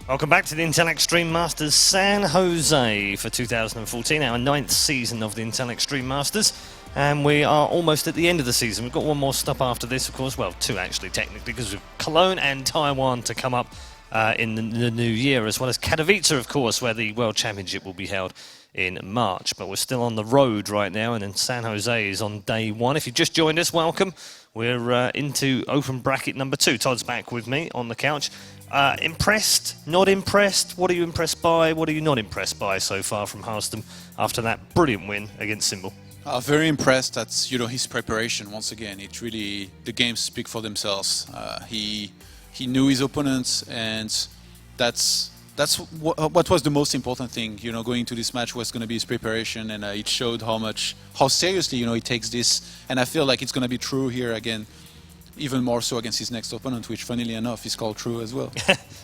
Welcome back to the Intel Extreme Masters San Jose for 2014, our 9th season of the Intel Extreme Masters, and we are almost at the end of the season. We've got one more stop after this, of course, well, two actually, technically, because we've Cologne and Taiwan to come up in the new year, as well as Katowice, of course, where the World Championship will be held in March. But we're still on the road right now, and then San Jose is on day one. If you've just joined us, welcome. We're into open bracket number 2. Todd's back with me on the couch. Impressed? Not impressed? What are you impressed by? What are you not impressed by so far from Harstem after that brilliant win against Symbol? Very impressed at his preparation. Once again, it really, the games speak for themselves. He knew his opponents, and that's what was the most important thing. Going into this match was going to be his preparation, and it showed how seriously he takes this. And I feel like it's going to be true here again. Even more so against his next opponent, which, funnily enough, is called True as well.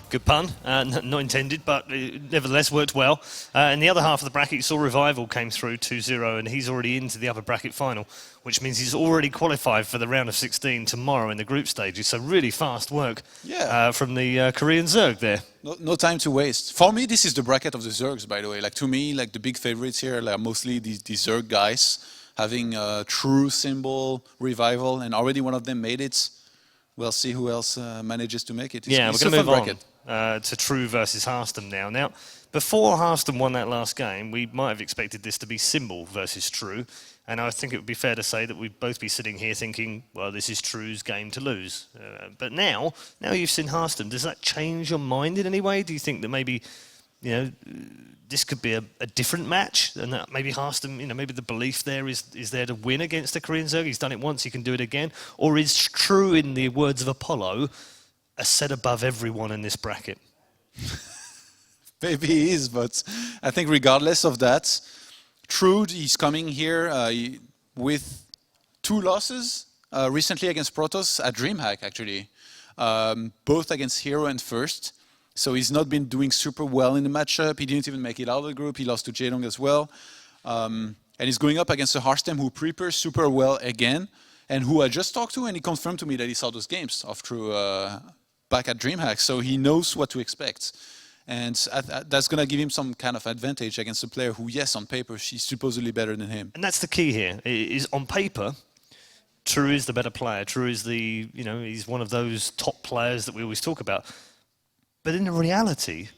Good pun, not intended, but it nevertheless worked well. In the other half of the bracket, you saw Revival came through 2-0, and he's already into the upper bracket final, which means he's already qualified for the round of 16 tomorrow in the group stages. So really fast work from the Korean Zerg there. No time to waste. For me, this is the bracket of the Zergs, by the way. Like, to me, like, the big favorites here are mostly these Zerg guys, having True, Symbol, Revival, and already one of them made it. We'll see who else manages to make it. We're going to move on to True versus Harstem now. Now, before Harstem won that last game, we might have expected this to be Symbol versus True, and I think it would be fair to say that we'd both be sitting here thinking, well, this is True's game to lose. But now you've seen Harstem, does that change your mind in any way? Do you think that maybe, this could be a different match, and that maybe Harstem, maybe the belief there is there to win against the Korean Zerg? He's done it once, he can do it again. Or is True, in the words of Apollo, a set above everyone in this bracket? Maybe he is, but I think regardless of that, True is coming here with 2 losses recently against Protoss at DreamHack, actually. Both against Hero and First. So he's not been doing super well in the matchup. He didn't even make it out of the group. He lost to Jaedong as well. And he's going up against a Harstem who prepares super well again, and who I just talked to, and he confirmed to me that he saw those games of True back at DreamHack. So he knows what to expect. And that's going to give him some kind of advantage against a player who, yes, on paper, she's supposedly better than him. And that's the key here, is on paper, True is the better player. True is the, he's one of those top players that we always talk about. But in reality,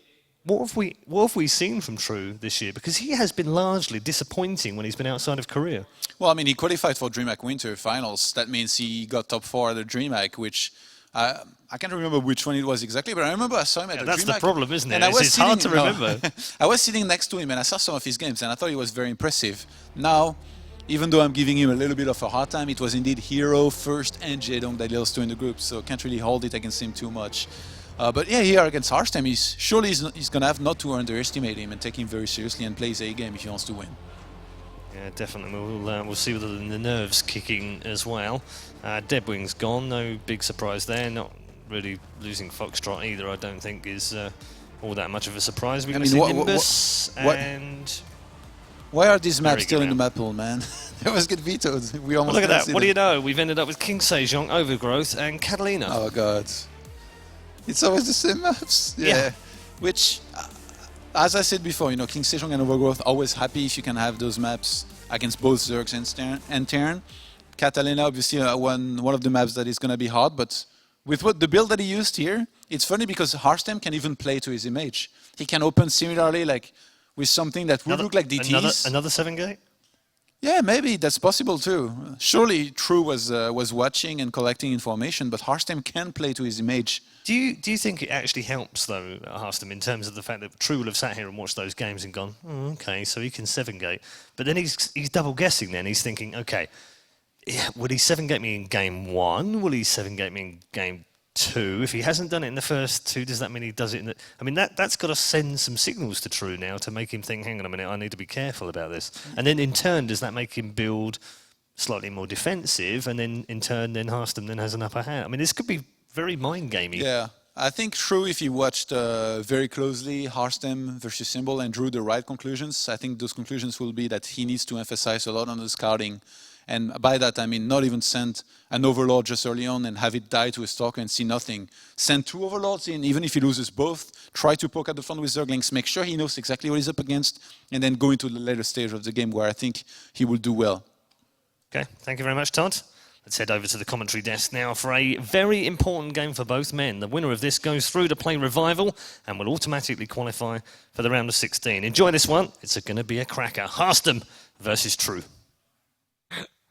what have we seen from True this year? Because he has been largely disappointing when he's been outside of Korea. Well, I mean, he qualified for DreamHack Winter Finals. That means he got top 4 at the DreamHack, which I can't remember which one it was exactly, but I remember I saw him at the DreamHack. That's the problem, isn't it? It's hard to remember. I was sitting next to him and I saw some of his games and I thought he was very impressive. Now, even though I'm giving him a little bit of a hard time, it was indeed Hero, First, and Jaedong that he lost to in the group, so can't really hold it against him too much. But yeah, here against Harstem, he's going to have not to underestimate him and take him very seriously and play his A game if he wants to win. Yeah, definitely. We'll see whether the nerves kicking as well. Deadwing's gone, no big surprise there. Not really losing Foxtrot either, I don't think, is all that much of a surprise. We're going to see Nimbus and... Why are these maps still in the map pool, man? They always get vetoed. We almost look at that. What do you know? We've ended up with King Sejong, Overgrowth, and Catalina. Oh, God. It's always the same maps. Yeah. Which, as I said before, King Sejong and Overgrowth, always happy if you can have those maps against both Zergs and Terran. Catalina, obviously, one of the maps that is going to be hard, but with the build that he used here, it's funny because Harstem can even play to his image. He can open similarly, like, with something that would look like DTs. Another 7-gate? Yeah, maybe that's possible too. Surely True was watching and collecting information, but Harstem can play to his image. Do you think it actually helps though, Harstem, in terms of the fact that True will have sat here and watched those games and gone, okay, so he can 7-gate, but then he's double guessing. Then he's thinking, okay, will he 7-gate me in game 1? Will he 7-gate me in game 2? If he hasn't done it in the first 2, does that mean he does it in the... I mean, that's got to send some signals to True now to make him think, hang on a minute, I need to be careful about this. And then in turn, does that make him build slightly more defensive? And then in turn, then Harstem then has an upper hand. I mean, this could be very mind-gamey. Yeah, I think True, if he watched very closely Harstem versus Symbol and drew the right conclusions, I think those conclusions will be that he needs to emphasize a lot on the scouting And by that, I mean not even send an overlord just early on and have it die to a stalker and see nothing. Send 2 overlords in, even if he loses both. Try to poke at the front with Zerglings, make sure he knows exactly what he's up against, and then go into the later stage of the game where I think he will do well. Okay, thank you very much, Todd. Let's head over to the commentary desk now for a very important game for both men. The winner of this goes through to play Revival and will automatically qualify for the round of 16. Enjoy this one. It's going to be a cracker. Harstem versus True.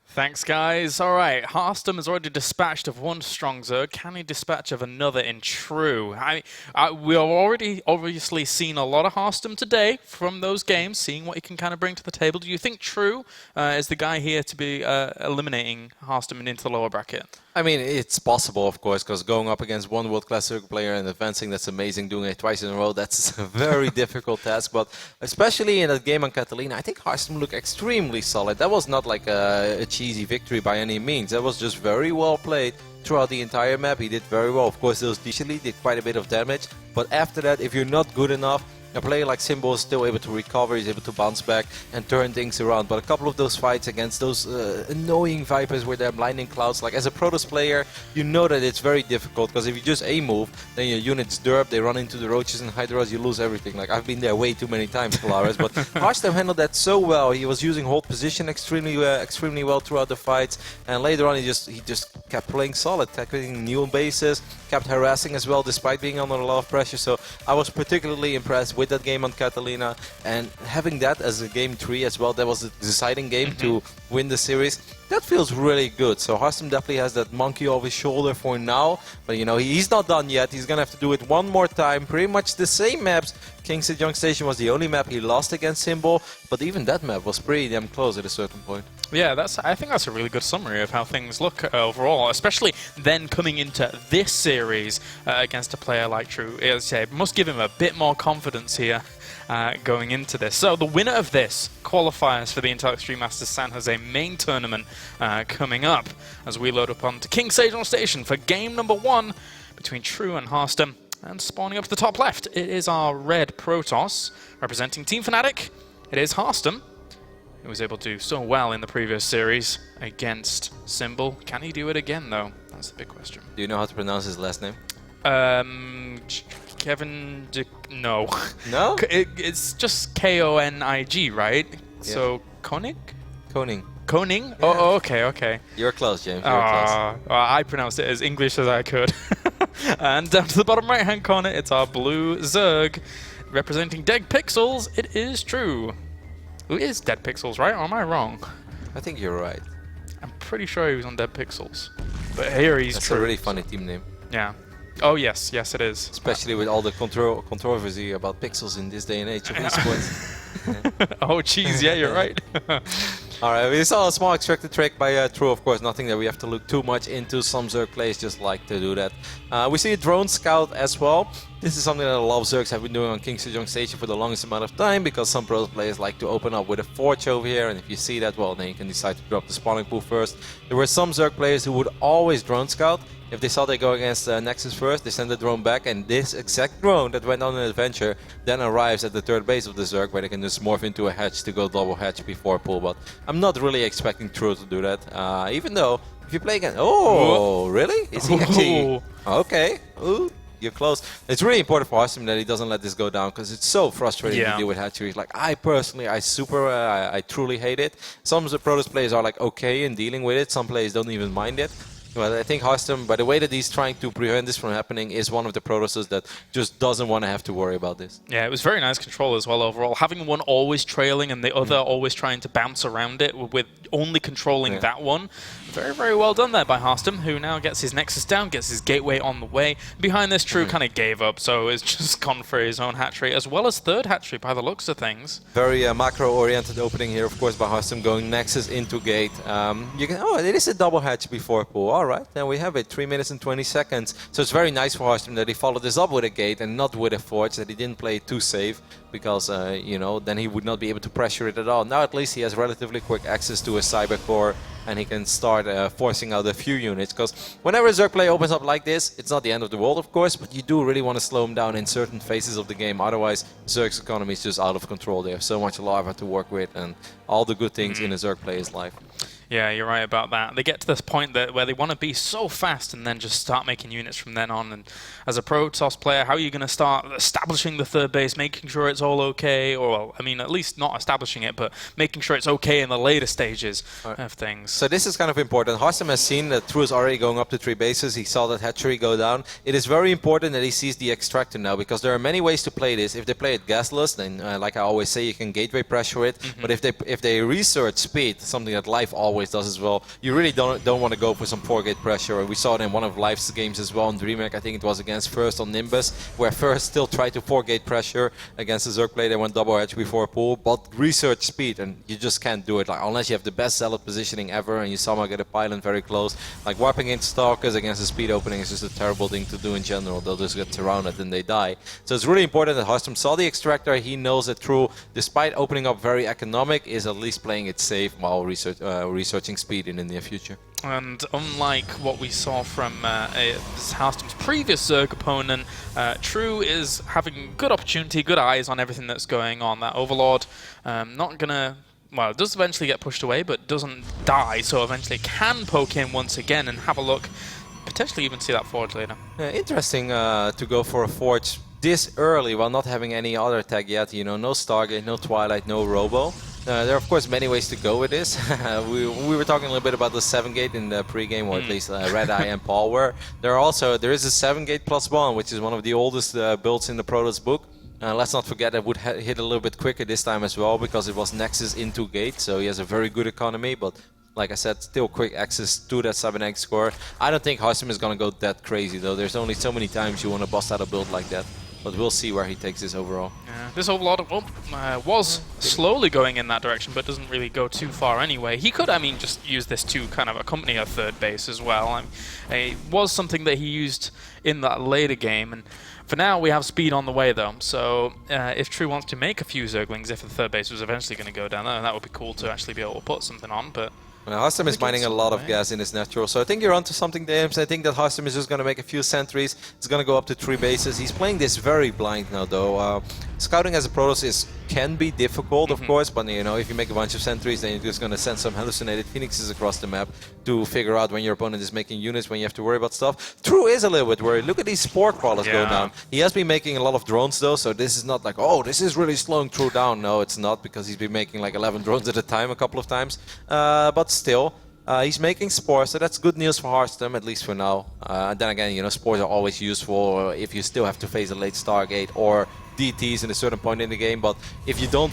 Thanks, guys. All right, Harstem has already dispatched of 1 strong Zerg. Can he dispatch of another in True? We have already obviously seen a lot of Harstem today from those games, seeing what he can kind of bring to the table. Do you think True is the guy here to be eliminating Harstem into the lower bracket? I mean, it's possible, of course, because going up against one world-class Zerg player and advancing, that's amazing. Doing it twice in a row, that's a very difficult task. But especially in that game on Catalina, I think Harstem looked extremely solid. That was not like a cheesy victory by any means. That was just very well played throughout the entire map. He did very well. Of course, those initially did quite a bit of damage. But after that, if you're not good enough, a player like Symbol is still able to recover, he's able to bounce back and turn things around. But a couple of those fights against those annoying Vipers with their blinding clouds, like as a Protoss player, you know that it's very difficult, because if you just A-move, then your units derp, they run into the Roaches and Hydras, you lose everything. Like, I've been there way too many times, Kalares, but Harstem handled that so well. He was using hold position extremely well throughout the fights, and later on he just kept playing solid, tackling new bases, kept harassing as well despite being under a lot of pressure. So I was particularly impressed with that game on Catalina, and having that as a game 3 as well, that was the deciding game to win the series. That feels really good. So Harstem definitely has that monkey off his shoulder for now, but you know, he's not done yet. He's gonna have to do it one more time, pretty much the same maps. King's Sejong Station was the only map he lost against Symbol, but even that map was pretty damn close at a certain point. Yeah, I think that's a really good summary of how things look overall, especially then coming into this series against a player like True. It must give him a bit more confidence here going into this. So the winner of this qualifies for the Intel Extreme Masters San Jose main tournament coming up as we load up onto King Sejong Station for game number 1 between True and Harstem. And spawning up to the top left, it is our red Protoss representing Team Fnatic. It is Harstem, who was able to do so well in the previous series against Symbol. Can he do it again, though? That's the big question. Do you know how to pronounce his last name? Kevin... No. No? It's just K-O-N-I-G, right? Yeah. So, Koenig? Koning. Koning? Yeah. Oh, okay. You're close, James. You're close. I pronounced it as English as I could. And down to the bottom right-hand corner, it's our blue Zerg. Representing Dead Pixels, it is True. Who is Dead Pixels, right? Or am I wrong? I think you're right. I'm pretty sure he was on Dead Pixels. But here he's That's True. a really funny team name. Yeah. Oh, yes, it is. Especially with all the controversy about pixels in this day and age of esports. Oh, jeez, yeah, you're right. Alright, we saw a small extracted trick by True, of course, nothing that we have to look too much into. Some Zerg players just like to do that. We see a drone scout as well. This is something that a lot of Zergs have been doing on King Sejong Station for the longest amount of time, because some pro players like to open up with a forge over here, and if you see that, well, then you can decide to drop the spawning pool first. There were some Zerg players who would always drone scout. If they saw they go against Nexus first, they send the drone back, and this exact drone that went on an adventure then arrives at the third base of the Zerg, where they can just morph into a hatch to go double hatch before pull. But I'm not really expecting True to do that, even though if you play against... Oh, really? Is he actually... Okay. Ooh. You're close. It's really important for Harstem that he doesn't let this go down, because it's so frustrating to deal with hatcheries. Like, I personally, I truly hate it. Some of the Protoss players are like okay in dealing with it. Some players don't even mind it. But I think Harstem, by the way that he's trying to prevent this from happening, is one of the Protosses that just doesn't want to have to worry about this. Yeah, it was very nice control as well overall. Having one always trailing and the other always trying to bounce around it with only controlling that one. Very, very well done there by Harstem, who now gets his Nexus down, gets his gateway on the way. Behind this, True kind of gave up, so it's just gone for his own hatchery, as well as third hatchery by the looks of things. Very macro-oriented opening here, of course, by Harstem, going Nexus into gate. It is a double hatch before pull. All right, then we have it, 3 minutes and 20 seconds. So it's very nice for Harstem that he followed this up with a gate and not with a forge, that he didn't play it too safe, because, then he would not be able to pressure it at all. Now at least he has relatively quick access to a cyber core, and he can start forcing out a few units, because whenever a Zerg play opens up like this, it's not the end of the world, of course, but you do really want to slow him down in certain phases of the game. Otherwise, Zerg's economy is just out of control. They have so much lava to work with and all the good things in a Zerg player's life. Yeah, you're right about that. They get to this point where they want to be so fast and then just start making units from then on. And as a Protoss player, how are you going to start establishing the third base, making sure it's all okay? Or, well, I mean, at least not establishing it, but making sure it's okay in the later stages of things. So this is kind of important. Harstem has seen that True is already going up to 3 bases. He saw that hatchery go down. It is very important that he sees the extractor now, because there are many ways to play this. If they play it gasless, then like I always say, you can gateway pressure it. But if they research speed, something that Life always does as well, you really don't want to go for some 4-gate pressure. We saw it in one of Life's games as well in DreamHack. I think it was against First on Nimbus, where First still tried to 4-gate pressure against the Zerg play. They went double edge before a pool, but research speed, and you just can't do it unless you have the best zealot positioning ever, and you somehow get a pylon very close. Like warping into Stalkers against the speed opening is just a terrible thing to do in general. They'll just get surrounded and they die. So it's really important that Harstem saw the extractor. He knows that True, despite opening up very economic, is at least playing it safe while researching speed in the near future. And unlike what we saw from Harstem's previous Zerg opponent, True is having good opportunity, good eyes on everything that's going on. That Overlord not gonna, well, it does eventually get pushed away, but doesn't die, so eventually can poke in once again and have a look, potentially even see that Forge later. Yeah, interesting to go for a Forge this early while not having any other tag yet. You know, no Stargate, no Twilight, no Robo. There are of course many ways to go with this. we were talking a little bit about the 7-gate in the pre-game, or at least Red Eye and Paul were. There is a 7-gate +1, which is one of the oldest builds in the Protoss book. Let's not forget that would hit a little bit quicker this time as well, because it was Nexus into Gate, so he has a very good economy, but like I said, still quick access to that 7-egg score. I don't think Harstem is going to go that crazy though. There's only so many times you want to bust out a build like that. But we'll see where he takes this overall. Yeah, this Overlord was slowly going in that direction, but doesn't really go too far anyway. He could, I mean, just use this to kind of accompany a third base as well. It was something that he used in that later game, and for now we have speed on the way though. So if True wants to make a few Zerglings, if the third base was eventually going to go down there, that would be cool to actually be able to put something on. But Harstem is mining a lot of gas in his natural, so I think you're onto something, James. I think that Harstem is just going to make a few sentries. It's going to go up to 3 bases. He's playing this very blind now, though. Scouting as a Protoss can be difficult, of course, but you know, if you make a bunch of sentries, then you're just going to send some hallucinated phoenixes across the map to figure out when your opponent is making units, when you have to worry about stuff. True is a little bit worried. Look at these spore crawlers go down. He has been making a lot of drones though, so this is not like, oh, this is really slowing True down. No, it's not, because he's been making like 11 drones at a time a couple of times. But still, he's making spores, so that's good news for Harstem, at least for now. And then again, you know, spores are always useful if you still have to face a late Stargate or DTs in a certain point in the game. But if you don't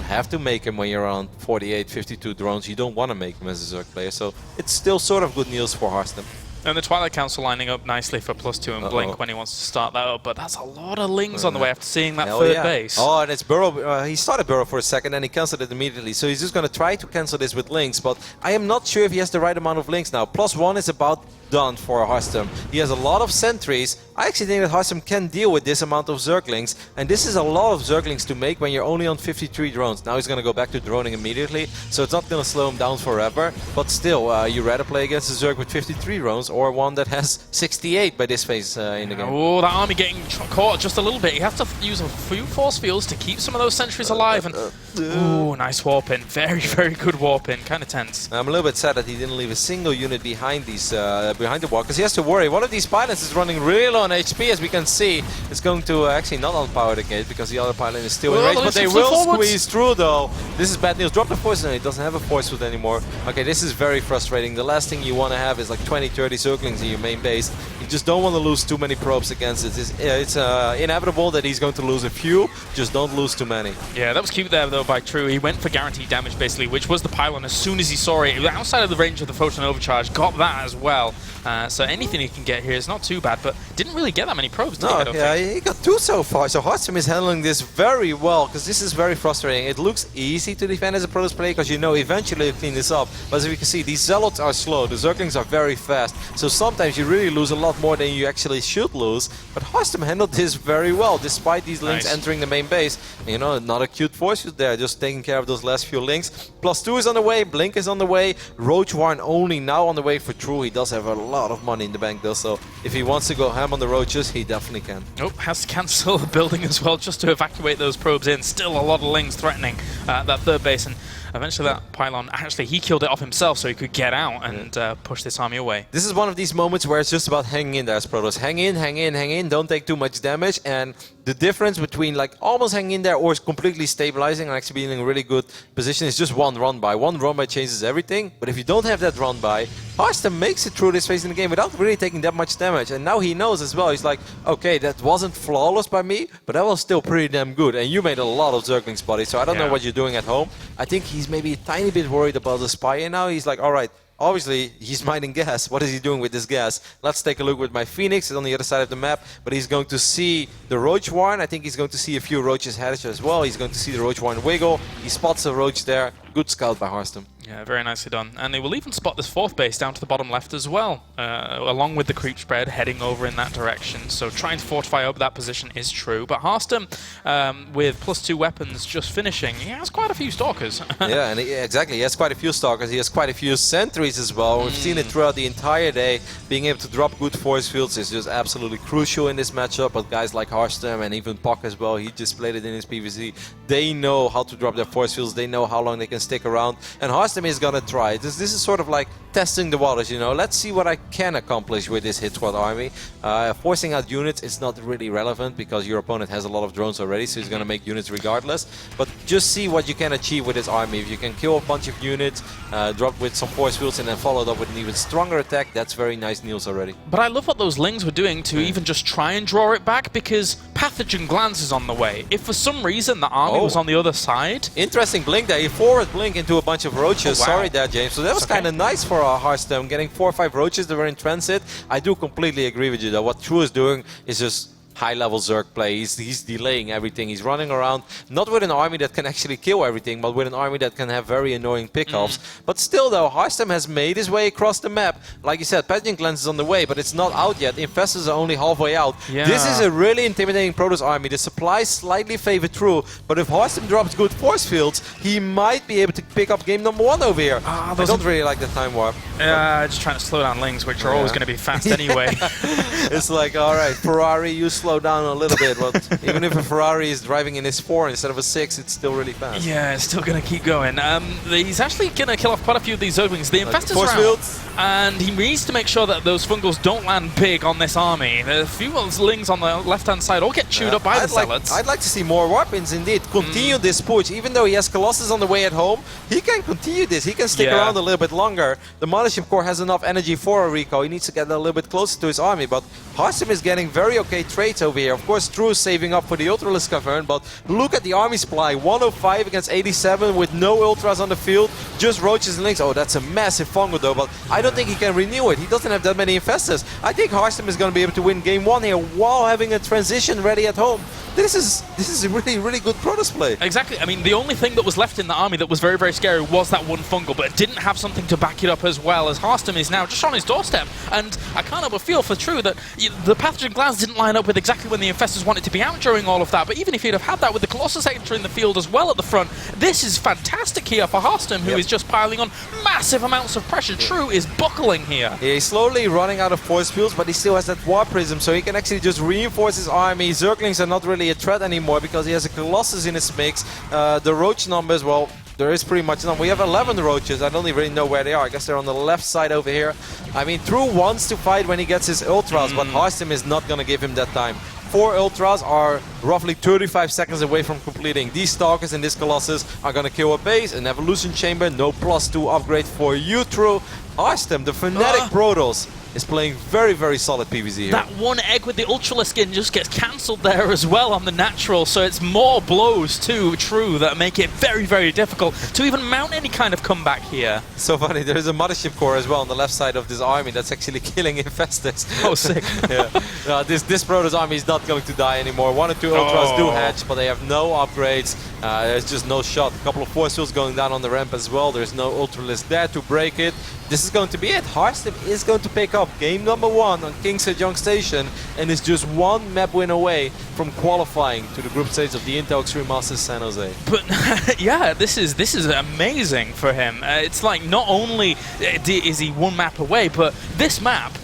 have to make them when you're on 48, 52 drones, you don't want to make them as a Zerg player. So it's still sort of good news for Harstem. And the Twilight Council lining up nicely for +2 and Blink when he wants to start that up, but that's a lot of Lings on the way after seeing that third base. Oh, and it's Burrow. He started Burrow for a second and he cancelled it immediately, so he's just going to try to cancel this with Lings, but I am not sure if he has the right amount of Lings now. +1 is about done for Harstem. He has a lot of sentries. I actually think that Harstem can deal with this amount of Zerglings, and this is a lot of Zerglings to make when you're only on 53 drones. Now he's going to go back to droning immediately, so it's not going to slow him down forever, but still, you rather play against a Zerg with 53 drones or one that has 68 by this phase in the game. Oh, that army getting caught just a little bit. He has to use a few force fields to keep some of those sentries alive, and ooh, nice warp in. Very, very good warp in. Kind of tense. I'm a little bit sad that he didn't leave a single unit behind these behind the wall, because he has to worry. One of these pilots is running really low on HP, as we can see. It's going to actually not unpower the gate, because the other pilot is still in range, but they will squeeze through though. This is bad news. Drop the force, no, he doesn't have a force field anymore. Okay, this is very frustrating. The last thing you want to have is like 20, 30 Zerglings in your main base. You just don't want to lose too many probes against it. It's inevitable that he's going to lose a few, just don't lose too many. Yeah, that was cute there though by True. He went for guaranteed damage basically, which was the pylon as soon as he saw it. It was outside of the range of the photon overcharge, got that as well. So anything he can get here is not too bad, but didn't really get that many probes, did he? Yeah, he got 2 so far. So Harstem is handling this very well, because this is very frustrating. It looks easy to defend as a Protoss player, because you know eventually you clean this up. But as you can see, these Zealots are slow, the Zerglings are very fast. So sometimes you really lose a lot more than you actually should lose. But Harstem handled this very well, despite these Lings entering the main base. You know, not a cute force field there, just taking care of those last few Lings. +2 is on the way, Blink is on the way, Roach Warren only now on the way for True. He does have a lot of money in the bank though, so if he wants to go ham on the roaches, he definitely can. Oh, has to cancel the building as well just to evacuate those probes in. Still a lot of Lings threatening that third base, and eventually that pylon, actually he killed it off himself so he could get out and push this army away. This is one of these moments where it's just about hanging in there as Protoss. Hang in, hang in, hang in, don't take too much damage, and the difference between like almost hanging in there or completely stabilizing and actually being in a really good position is just one run by. One run by changes everything, but if you don't have that run by, Harstem makes it through this phase in the game without really taking that much damage, and now he knows as well. He's like, okay, that wasn't flawless by me, but that was still pretty damn good, and you made a lot of Zerglings, buddy, so I don't know what you're doing at home. I think he's maybe a tiny bit worried about the spy, and now he's like, alright, obviously, he's mining gas. What is he doing with this gas? Let's take a look with my Phoenix. It's on the other side of the map, but he's going to see the Roach Warren. I think he's going to see a few Roaches hatch as well. He's going to see the Roach Warren wiggle. He spots a Roach there. Good scout by Harstem. Yeah, very nicely done. And they will even spot this fourth base down to the bottom left as well, along with the creep spread heading over in that direction. So trying to fortify over that position is true. But Harstem, with +2 weapons just finishing, he has quite a few Stalkers. Yeah, and exactly. He has quite a few Stalkers. He has quite a few Sentries as well. We've seen it throughout the entire day. Being able to drop good force fields is just absolutely crucial in this matchup. But guys like Harstem and even Puck as well, he just played it in his PvZ. They know how to drop their force fields. They know how long they can stick around. And Harstem is going to try. This is sort of like testing the waters, you know. Let's see what I can accomplish with this hit squad army. Forcing out units is not really relevant because your opponent has a lot of drones already, so he's going to make units regardless. But just see what you can achieve with this army. If you can kill a bunch of units, drop with some force fields, and then follow it up with an even stronger attack, that's very nice Niels already. But I love what those Lings were doing to even just try and draw it back, because Pathogen Glance is on the way. If for some reason the army was on the other side... Interesting blink there. He forward blink into a bunch of roaches. Oh, wow. Sorry there, James. So that was kind of nice for Harstem, getting 4 or 5 roaches that were in transit. I do completely agree with you though. What True is doing is just high-level Zerg play. He's delaying everything. He's running around, not with an army that can actually kill everything, but with an army that can have very annoying pickoffs. But still, though, Harstem has made his way across the map. Like you said, Pathogen Glance is on the way, but it's not out yet. Infestors are only halfway out. Yeah. This is a really intimidating Protoss army. The supplies slightly favor True, but if Harstem drops good force fields, he might be able to pick up game number 1 over here. I don't really like the time warp. Just trying to slow down Lings, which are always going to be fast anyway. It's like, alright, Ferrari, you slow down a little bit, but even if a Ferrari is driving in his 4 instead of a 6, it's still really fast. Yeah, it's still going to keep going. He's actually going to kill off quite a few of these Zerglings. The Infestors force are out, fields. and he needs to make sure that those Fungals don't land big on this army. The few Lings on the left-hand side all get chewed up by the Zealots. I'd like to see more weapons indeed. Continue this push. Even though he has Colossus on the way at home, he can continue this. He can stick around a little bit longer. The Mothership Core has enough energy for a recall. He needs to get a little bit closer to his army, but Harstem is getting very okay trades over here. Of course, True is saving up for the Ultralisk Cavern, but look at the army supply. 105 against 87 with no Ultras on the field, just Roaches and Lings. Oh, that's a massive Fungal though, but I don't think he can renew it. He doesn't have that many Infestors. I think Harstem is going to be able to win game 1 here while having a transition ready at home. This is a really, really good Protoss play. Exactly. I mean, the only thing that was left in the army that was very, very scary was that one Fungal, but it didn't have something to back it up as well, as Harstem is now just on his doorstep. And I can't help but feel for True that the Pathogen Glance didn't line up with exactly when the Infestors wanted to be out during all of that, but even if he'd have had that with the Colossus entering the field as well at the front, this is fantastic here for Harstem, who is just piling on massive amounts of pressure. True is buckling here. Yeah, he's slowly running out of force fields, but he still has that War Prism, so he can actually just reinforce his army. Zerglings are not really a threat anymore because he has a Colossus in his mix. The Roach numbers, well, there is pretty much none. We have 11 Roaches. I don't even really know where they are. I guess they're on the left side over here. I mean, True wants to fight when he gets his Ultras, but Harstem is not going to give him that time. 4 Ultras are roughly 35 seconds away from completing. These Stalkers and this Colossus are going to kill a base, an Evolution Chamber, no +2 upgrade for you, True. Harstem, the Fnatic Protoss, is playing very, very solid PvZ here. That one egg with the Ultralisk skin just gets cancelled there as well on the natural, so it's more blows to True that make it very, very difficult to even mount any kind of comeback here. So funny, there is a Mothership Core as well on the left side of this army that's actually killing Infestors. Oh, sick. Yeah. This Protoss army is not going to die anymore. 1 or 2 Ultras do hatch, but they have no upgrades. There's just no shot. A couple of force fields going down on the ramp as well. There's no Ultralisk there to break it. This is going to be it. Harstem is going to pick up game number 1 on King Sejong Station and is just one map win away from qualifying to the group stage of the Intel Extreme Masters San Jose. But yeah, this is amazing for him. It's like not only is he one map away, but this map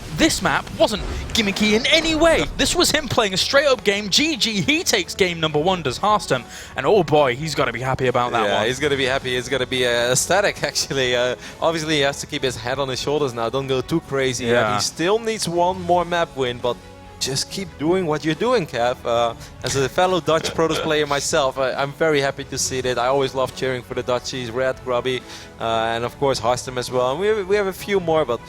wasn't gimmicky in any way. This was him playing a straight-up game. GG, he takes game number 1, does Harstem. And oh boy, he's got to be happy about that one. Yeah, he's going to be happy. He's going to be ecstatic, actually. Obviously, he has to keep his head on his shoulders now. Don't go too crazy. Yeah. He still needs one more map win, but just keep doing what you're doing, Kev. As a fellow Dutch Protoss player myself, I'm very happy to see that. I always love cheering for the Dutchies, Red, Grubby, and of course Harstem as well. And we have a few more, but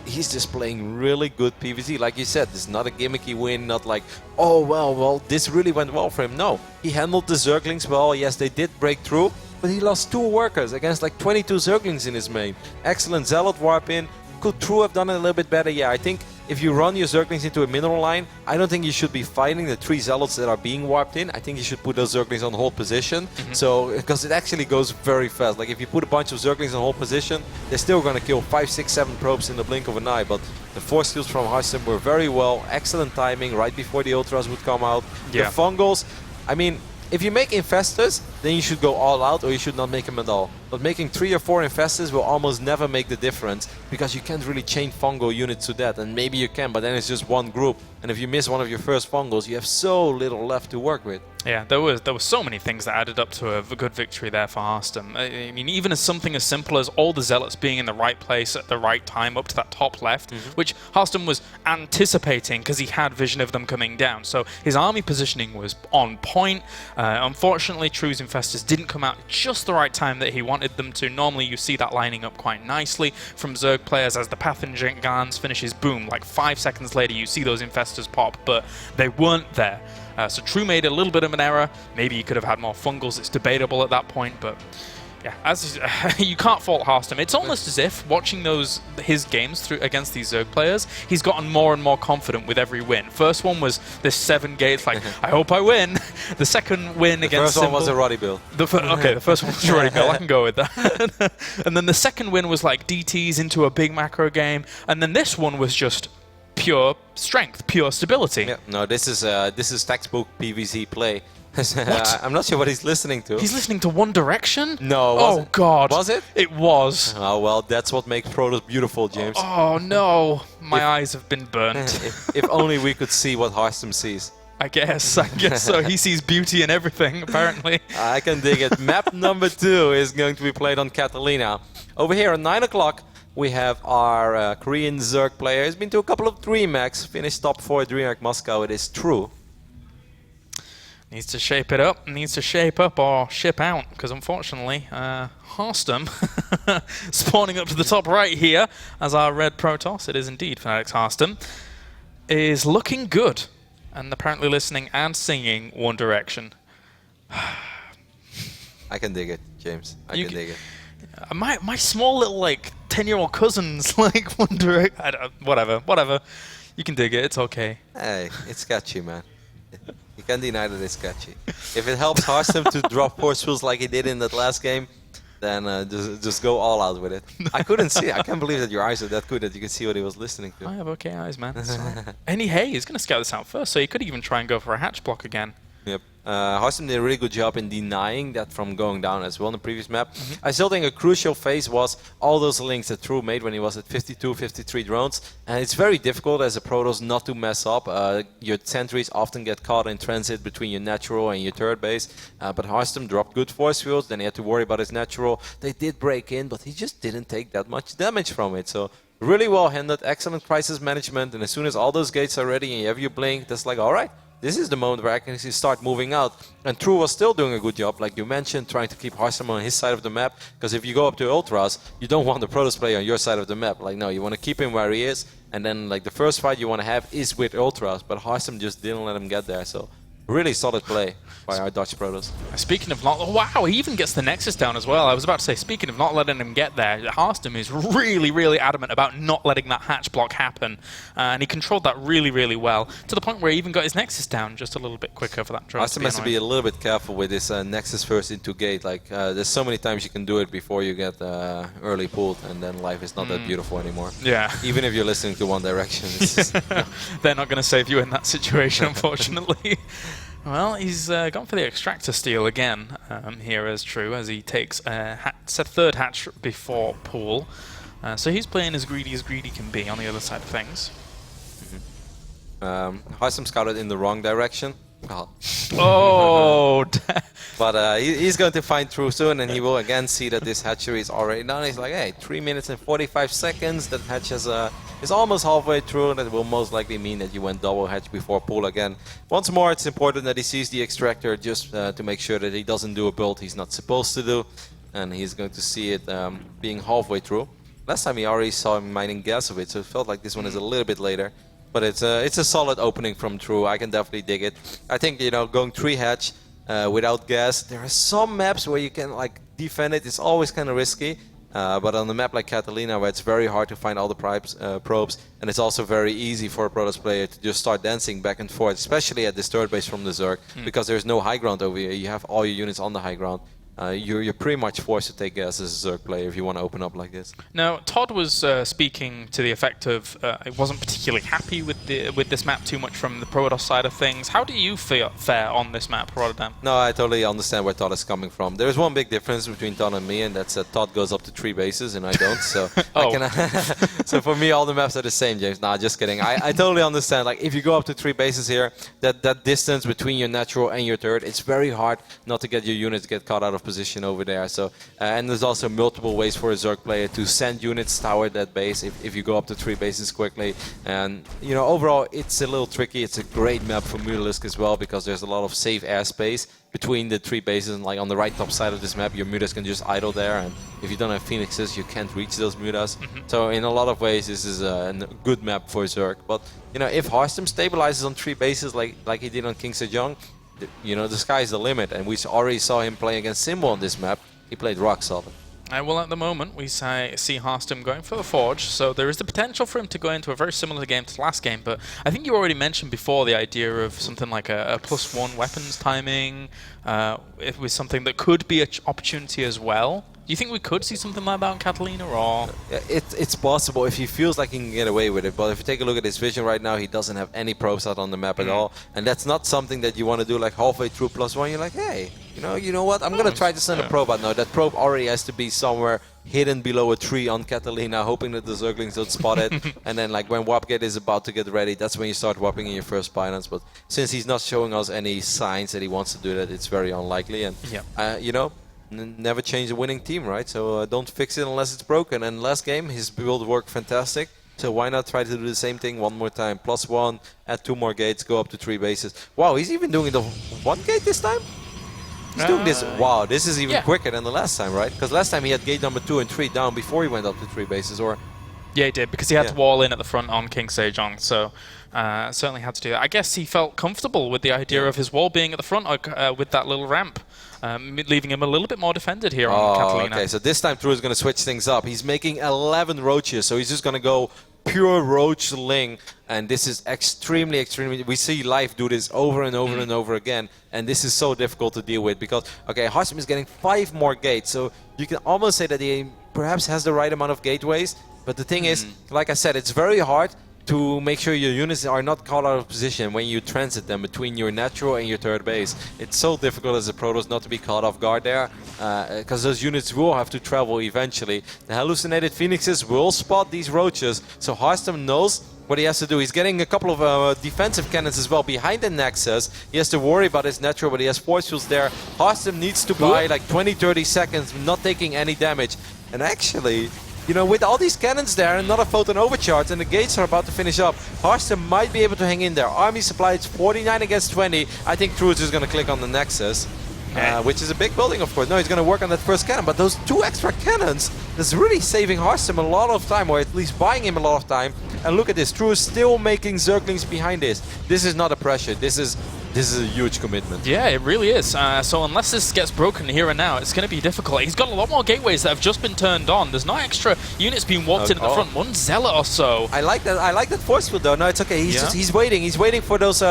he's just playing really good PvZ. Like you said, this is not a gimmicky win, not like, oh, well, this really went well for him. No, he handled the Zerglings well. Yes, they did break through, but he lost 2 workers against like 22 Zerglings in his main. Excellent Zealot warp in. Could True have done it a little bit better? Yeah, I think if you run your Zerglings into a mineral line, I don't think you should be fighting the 3 Zealots that are being warped in. I think you should put those Zerglings on hold position. So, because it actually goes very fast. Like if you put a bunch of Zerglings on hold position, they're still going to kill 5, 6, 7 probes in the blink of an eye. But the force fields from Harstem were very well. Excellent timing right before the Ultras would come out. Yeah. The Fungals, I mean, if you make Infestors, then you should go all out or you should not make them at all. But making 3 or 4 Infestors will almost never make the difference because you can't really chain fungal units to that. And maybe you can, but then it's just one group. And if you miss one of your first fungals, you have so little left to work with. Yeah, there were so many things that added up to a good victory there for Harstem. I mean, even as something as simple as all the Zealots being in the right place at the right time up to that top left, which Harstem was anticipating because he had vision of them coming down. So his army positioning was on point. Unfortunately, True's Infestors didn't come out just the right time that he wanted them to. Normally, you see that lining up quite nicely from Zerg players as the Pathingans finishes, boom, like 5 seconds later you see those Infestors pop, but they weren't there. So True made a little bit of an error. Maybe he could have had more fungals. It's debatable at that point, but yeah, as you can't fault Harstem. It's almost as if watching his games through against these Zerg players, he's gotten more and more confident with every win. First one was this 7 gates, like I hope I win. The second win against The first one was a Roddy build. Okay, the first one was a Roddy build. I can go with that. And then the second win was like DTs into a big macro game, and then this one was just pure strength, pure stability. Yeah, no, this is textbook PvZ play. What? I'm not sure what he's listening to. He's listening to One Direction? No. Oh God. Was it? It was. Oh well, that's what makes Protoss beautiful, James. Oh no, my eyes have been burnt. if only we could see what Harstem sees. I guess so. He sees beauty in everything, apparently. I can dig it. Map number 2 is going to be played on Catalina. Over here at 9 o'clock, we have our Korean Zerg player. He's been to a couple of DreamHacks, finished top 4 at DreamHack Moscow. It is True. Needs to shape it up. Needs to shape up or ship out, because unfortunately, Harstem, spawning up to the top right here as our red Protoss, it is indeed Fanatics Harstem, is looking good. And apparently listening and singing One Direction. I can dig it, James. I can dig it. My small little, like, 10-year-old cousins, like, One Direction. Whatever. You can dig it. It's okay. Hey, it's catchy, man. You can't deny that it's catchy. If it helps Harstem to drop force fields like he did in that last game, then just go all out with it. I couldn't see. I can't believe that your eyes are that good that you could see what he was listening to. I have okay eyes, man. And he's going to scout this out first, so he could even try and go for a hatch block again. Yep. Harstem did a really good job in denying that from going down as well in the previous map. I still think a crucial phase was all those links that True made when he was at 52, 53 drones. And it's very difficult as a Protoss not to mess up. Your sentries often get caught in transit between your natural and your turret base. But Harstem dropped good force fields, then he had to worry about his natural. They did break in, but he just didn't take that much damage from it. So really well handled, excellent crisis management. And as soon as all those gates are ready and you have your blink, that's like, all right. This is the moment where I can start moving out. And True was still doing a good job, like you mentioned, trying to keep Harstem on his side of the map. Because if you go up to Ultras, you don't want the Protoss player on your side of the map. Like, no, you want to keep him where he is. And then, like, the first fight you want to have is with Ultras. But Harstem just didn't let him get there. So Really solid play by our Dutch Protoss. Speaking of not... Wow, he even gets the Nexus down as well. I was about to say, speaking of not letting him get there, Harstem is really, really adamant about not letting that hatch block happen. And he controlled that really, really well, to the point where he even got his Nexus down just a little bit quicker for that drone. Harstem has to be a little bit careful with this Nexus first into gate. Like, there's so many times you can do it before you get early pulled, and then life is not that beautiful anymore. Yeah. Even if you're listening to One Direction. They're not going to save you in that situation, unfortunately. Well, he's gone for the extractor steal again here as True, as he takes a third hatch before pool. So he's playing as greedy can be on the other side of things. Harstem scouted in the wrong direction. Oh! But he's going to find True soon, and he will again see that this hatchery is already done. He's like, hey, 3 minutes and 45 seconds. That hatch is almost halfway through. That will most likely mean that you went double hatch before pool again. Once more, it's important that he sees the extractor just to make sure that he doesn't do a build he's not supposed to do. And he's going to see it being halfway through. Last time he already saw him mining Gasovit, so it felt like this one is a little bit later. But it's a solid opening from True. I can definitely dig it. I think, going 3 hatch without gas, there are some maps where you can like defend it. It's always kind of risky. But on a map like Catalina, where it's very hard to find all the probes, and it's also very easy for a Protoss player to just start dancing back and forth, especially at this third base from the Zerg, because there's no high ground over here. You have all your units on the high ground. You're pretty much forced to take gas as a Zerg player if you want to open up like this. Now, Todd was speaking to the effect of he wasn't particularly happy with this map too much from the Protoss side of things. How do you fare on this map, Rotterdam? No, I totally understand where Todd is coming from. There's one big difference between Todd and me, and that's that Todd goes up to 3 bases and I don't. So so for me, all the maps are the same, James. Nah, just kidding. I totally understand. Like, if you go up to 3 bases here, that distance between your natural and your third, it's very hard not to get your units get caught out of position over there. So and there's also multiple ways for a Zerg player to send units toward that base if you go up to 3 bases quickly. And overall, it's a little tricky. It's a great map for Mutalisk as well, because there's a lot of safe airspace between the 3 bases. And like on the right top side of this map, your mutas can just idle there, and if you don't have phoenixes, you can't reach those mutas. So in a lot of ways, this is a good map for Zerg. But if Harstem stabilizes on 3 bases like he did on King Sejong, the sky's the limit, and we already saw him play against Symbol on this map. He played rock solid. Well, at the moment, we see Harstem going for the Forge, so there is the potential for him to go into a very similar game to the last game, but I think you already mentioned before the idea of something like a +1 weapons timing. It was something that could be an opportunity as well. Do you think we could see something like that on Catalina, or...? It's possible if he feels like he can get away with it, but if you take a look at his vision right now, he doesn't have any probes out on the map at all, and that's not something that you want to do like halfway through +1. You're like, hey, you know what, I'm going to try to send a probe out now. That probe already has to be somewhere hidden below a tree on Catalina, hoping that the Zerglings don't spot it, and then like when Warpgate is about to get ready, that's when you start warping in your first pylons. But since he's not showing us any signs that he wants to do that, it's very unlikely, and never change a winning team, right? So don't fix it unless it's broken. And last game, his build worked fantastic. So why not try to do the same thing one more time? +1, add 2 more gates, go up to 3 bases. Wow, he's even doing the 1 gate this time? He's doing this. Wow, this is even quicker than the last time, right? Because last time he had gate number 2 and 3 down before he went up to 3 bases, or... Yeah, he did, because he had to wall in at the front on King Sejong, so certainly had to do that. I guess he felt comfortable with the idea of his wall being at the front with that little ramp, leaving him a little bit more defended here on Catalina. Okay, so this time True is going to switch things up. He's making 11 roaches, so he's just going to go pure roach ling, and this is extremely, we see Life do this over and over and over again, and this is so difficult to deal with because, okay, Harstem is getting 5 more gates, so you can almost say that he perhaps has the right amount of gateways, but the thing is, like I said, it's very hard to make sure your units are not caught out of position when you transit them between your natural and your third base. It's so difficult as a Protoss not to be caught off guard there, because those units will have to travel eventually. The hallucinated phoenixes will spot these roaches, so Harstem knows what he has to do. He's getting a couple of defensive cannons as well behind the Nexus. He has to worry about his natural, but he has force fields there. Harstem needs to buy like 20-30 seconds, not taking any damage. And actually, with all these cannons there and not a photon overcharge and the gates are about to finish up, Harstem might be able to hang in there. Army supply, it's 49 against 20. I think True is just going to click on the Nexus, which is a big building, of course. No, he's going to work on that first cannon, but those 2 extra cannons, that's really saving Harstem a lot of time, or at least buying him a lot of time. And look at this, True is still making Zerglings behind this. This is not a pressure. This is This is a huge commitment. Yeah, it really is. So unless this gets broken here and now, it's going to be difficult. He's got a lot more gateways that have just been turned on. There's no extra units being walked in at the front. One zealot or so. I like that. I like that force field though. No, it's okay. He's waiting. He's waiting for those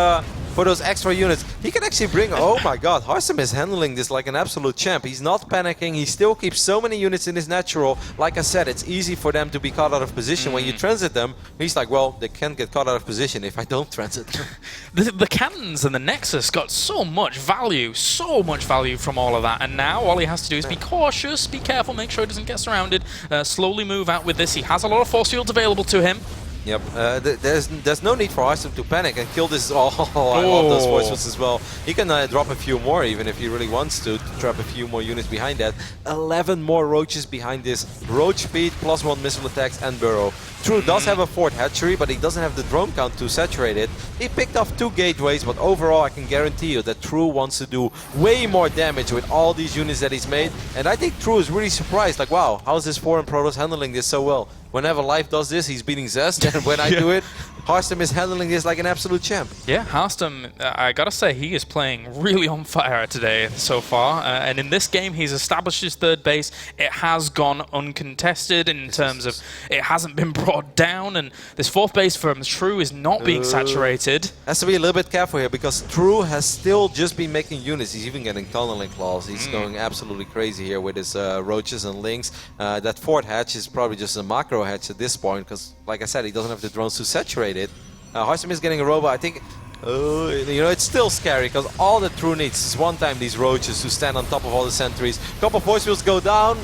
extra units. He can actually bring. Oh my God, Harstem is handling this like an absolute champ. He's not panicking. He still keeps so many units in his natural. Like I said, it's easy for them to be caught out of position when you transit them. He's like, well, they can't get caught out of position if I don't transit them. The cannons and the Nexus got so much value from all of that. And now all he has to do is be cautious, be careful, make sure he doesn't get surrounded, slowly move out with this. He has a lot of force fields available to him. Yep, there's no need for Harstem to panic and kill this. Oh, I love those force fields as well. He can drop a few more even if he really wants to trap a few more units behind that. 11 more roaches behind this. Roach speed, +1 missile attacks and burrow. True does have a 4th hatchery, but he doesn't have the drone count to saturate it. He picked off 2 gateways, but overall I can guarantee you that True wants to do way more damage with all these units that he's made. And I think True is really surprised, like, wow, how is this foreign Protoss handling this so well? Whenever Life does this, he's beating Zest, and when I do it, Harstem is handling this like an absolute champ. Yeah, Harstem, I gotta say, he is playing really on fire today so far. And in this game, he's established his 3rd base. It has gone uncontested in terms of it hasn't been brought down. And this 4th base from True is not being saturated. Has to be a little bit careful here because True has still just been making units. He's even getting tunneling claws. He's going absolutely crazy here with his roaches and lings. That 4th hatch is probably just a macro hatch at this point because, like I said, he doesn't have the drones to saturate it. Harstem is getting a robot. I think, you know, it's still scary because all that True needs is one time these roaches to stand on top of all the sentries. Couple force fields go down.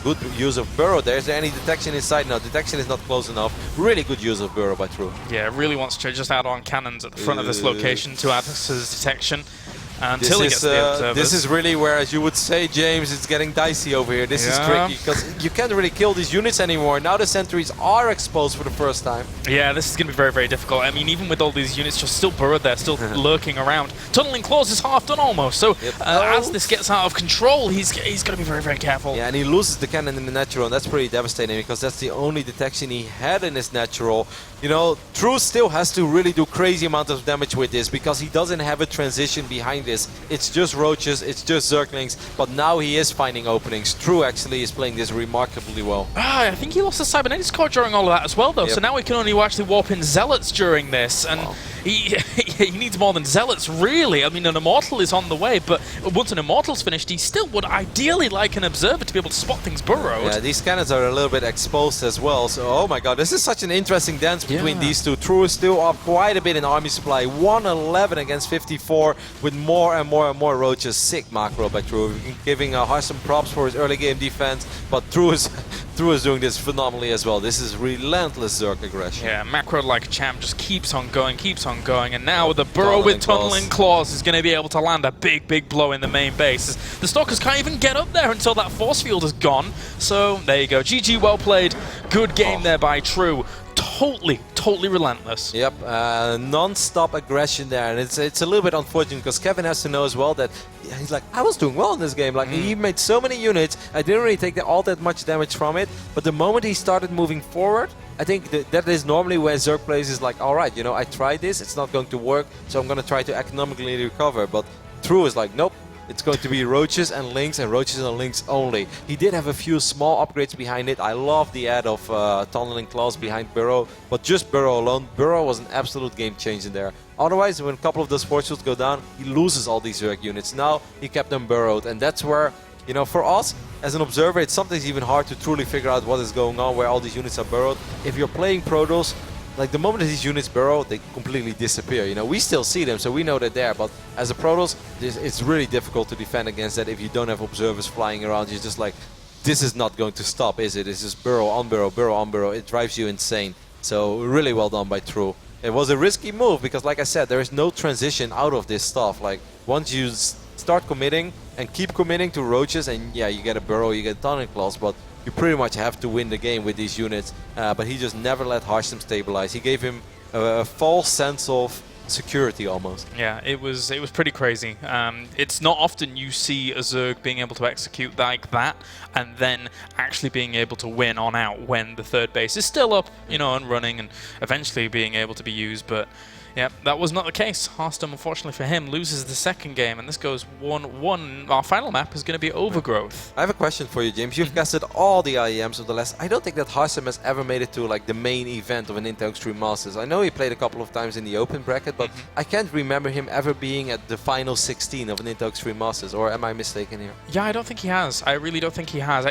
Good use of burrow there. Is there any detection inside? No, detection is not close enough. Really good use of burrow by True. Yeah, really wants to just add on cannons at the front of this location to add to his detection. Until he gets the observers. This is really where, as you would say, James, it's getting dicey over here. This is tricky because you can't really kill these units anymore. Now the sentries are exposed for the first time. Yeah, this is going to be very, very difficult. I mean, even with all these units just still burrowed there, still lurking around. Tunneling claws is half done almost. So as this gets out of control, he's got to be very, very careful. Yeah, and he loses the cannon in the natural, and that's pretty devastating because that's the only detection he had in his natural. You know, True still has to really do crazy amount of damage with this because he doesn't have a transition behind this. It's just roaches, it's just zerglings, but now he is finding openings. True actually is playing this remarkably well. I think he lost the cybernetics core during all of that as well, though. So now we can only actually warp in zealots during this, and he needs more than zealots, really. I mean, an immortal is on the way, but once an immortal's finished, he still would ideally like an observer to be able to spot things burrowed. Yeah, these cannons are a little bit exposed as well. So, oh my God, this is such an interesting dance between these two. True is still up quite a bit in army supply. 111 against 54 with more and more roaches. Sick macro by True. Giving Harstem props for his early game defense, but True is doing this phenomenally as well. This is relentless Zerg aggression. Yeah, macro like a champ just keeps on going, and now the burrow with tunneling claws is going to be able to land a big blow in the main base. The Stalkers can't even get up there until that force field is gone. So there you go. GG, well played. Good game there by True. Totally relentless. Yep, non-stop aggression there, and it's a little bit unfortunate because Kevin has to know as well that he's like, I was doing well in this game. Like he made so many units, I didn't really take all that much damage from it. But the moment he started moving forward, I think that is normally where Zerg plays is like, all right, you know, I tried this, it's not going to work, so I'm going to try to economically recover. But True is like, nope. It's going to be roaches and links and roaches and links only. He did have a few small upgrades behind it. I love the add of tunneling claws behind Burrow, but just Burrow alone. Burrow was an absolute game changer there. Otherwise, when a couple of those force fields go down, he loses all these Zerg units. Now he kept them burrowed, and that's where, you know, for us as an observer, it's sometimes even hard to truly figure out what is going on, where all these units are burrowed. If you're playing Protoss, like the moment that these units burrow, they completely disappear. You know, we still see them, so we know they're there. But as a Protoss, it's really difficult to defend against that if you don't have observers flying around. You're just like, this is not going to stop, is it? It's just burrow on burrow, burrow on burrow. It drives you insane. So really well done by True. It was a risky move because, like I said, there is no transition out of this stuff. Like once you start committing and keep committing to roaches, and yeah, you get a burrow, you get tunneling claws, but you pretty much have to win the game with these units. But he just never let Harstem stabilize. He gave him a false sense of security almost. Yeah, it was pretty crazy. It's not often you see a Zerg being able to execute like that and then actually being able to win on out when the third base is still up, you know, and running and eventually being able to be used. But Yep, that was not the case. Harstem, unfortunately for him, loses the second game, and this goes 1-1. Our final map is going to be Overgrowth. I have a question for you, James. You've casted all the IEMs of the last. I don't think that Harstem has ever made it to like the main event of an Intel Extreme Masters. I know he played a couple of times in the open bracket, but I can't remember him ever being at the final 16 of an Intel Extreme Masters. Or am I mistaken here? Yeah, I don't think he has. I really don't think he has.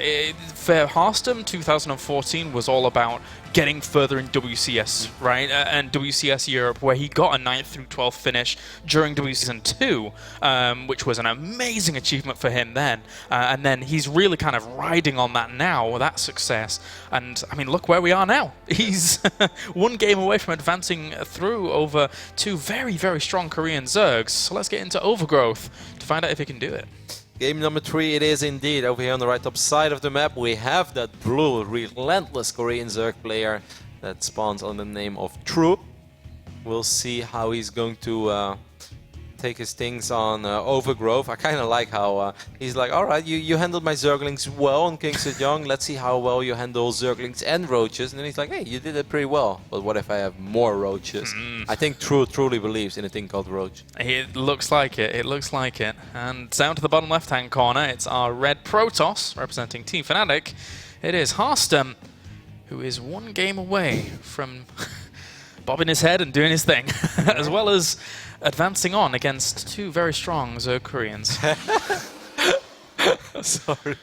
For Harstem, 2014 was all about getting further in WCS, right? And WCS Europe, where he got a 9th through 12th finish during WCS Season 2, which was an amazing achievement for him then. And then he's really kind of riding on that now, that success. And, I mean, look where we are now. He's one game away from advancing through over two very, very strong Korean Zergs. So let's get into Overgrowth to find out if he can do it. Game number 3 it is indeed. Over here on the right top side of the map we have that blue, relentless Korean Zerg player that spawns on the name of True. We'll see how he's going to take his things on Overgrowth. I kind of like how he's like, alright, you handled my Zerglings well on King Sejong. Let's see how well you handle Zerglings and Roaches. And then he's like, hey, you did it pretty well. But what if I have more Roaches? I think True truly believes in a thing called Roach. It looks like it. It looks like it. And down to the bottom left-hand corner, it's our red Protoss representing Team Fnatic. It is Harstem, who is one game away from bobbing his head and doing his thing, as well as advancing on against two very strong Zerg Koreans. Sorry.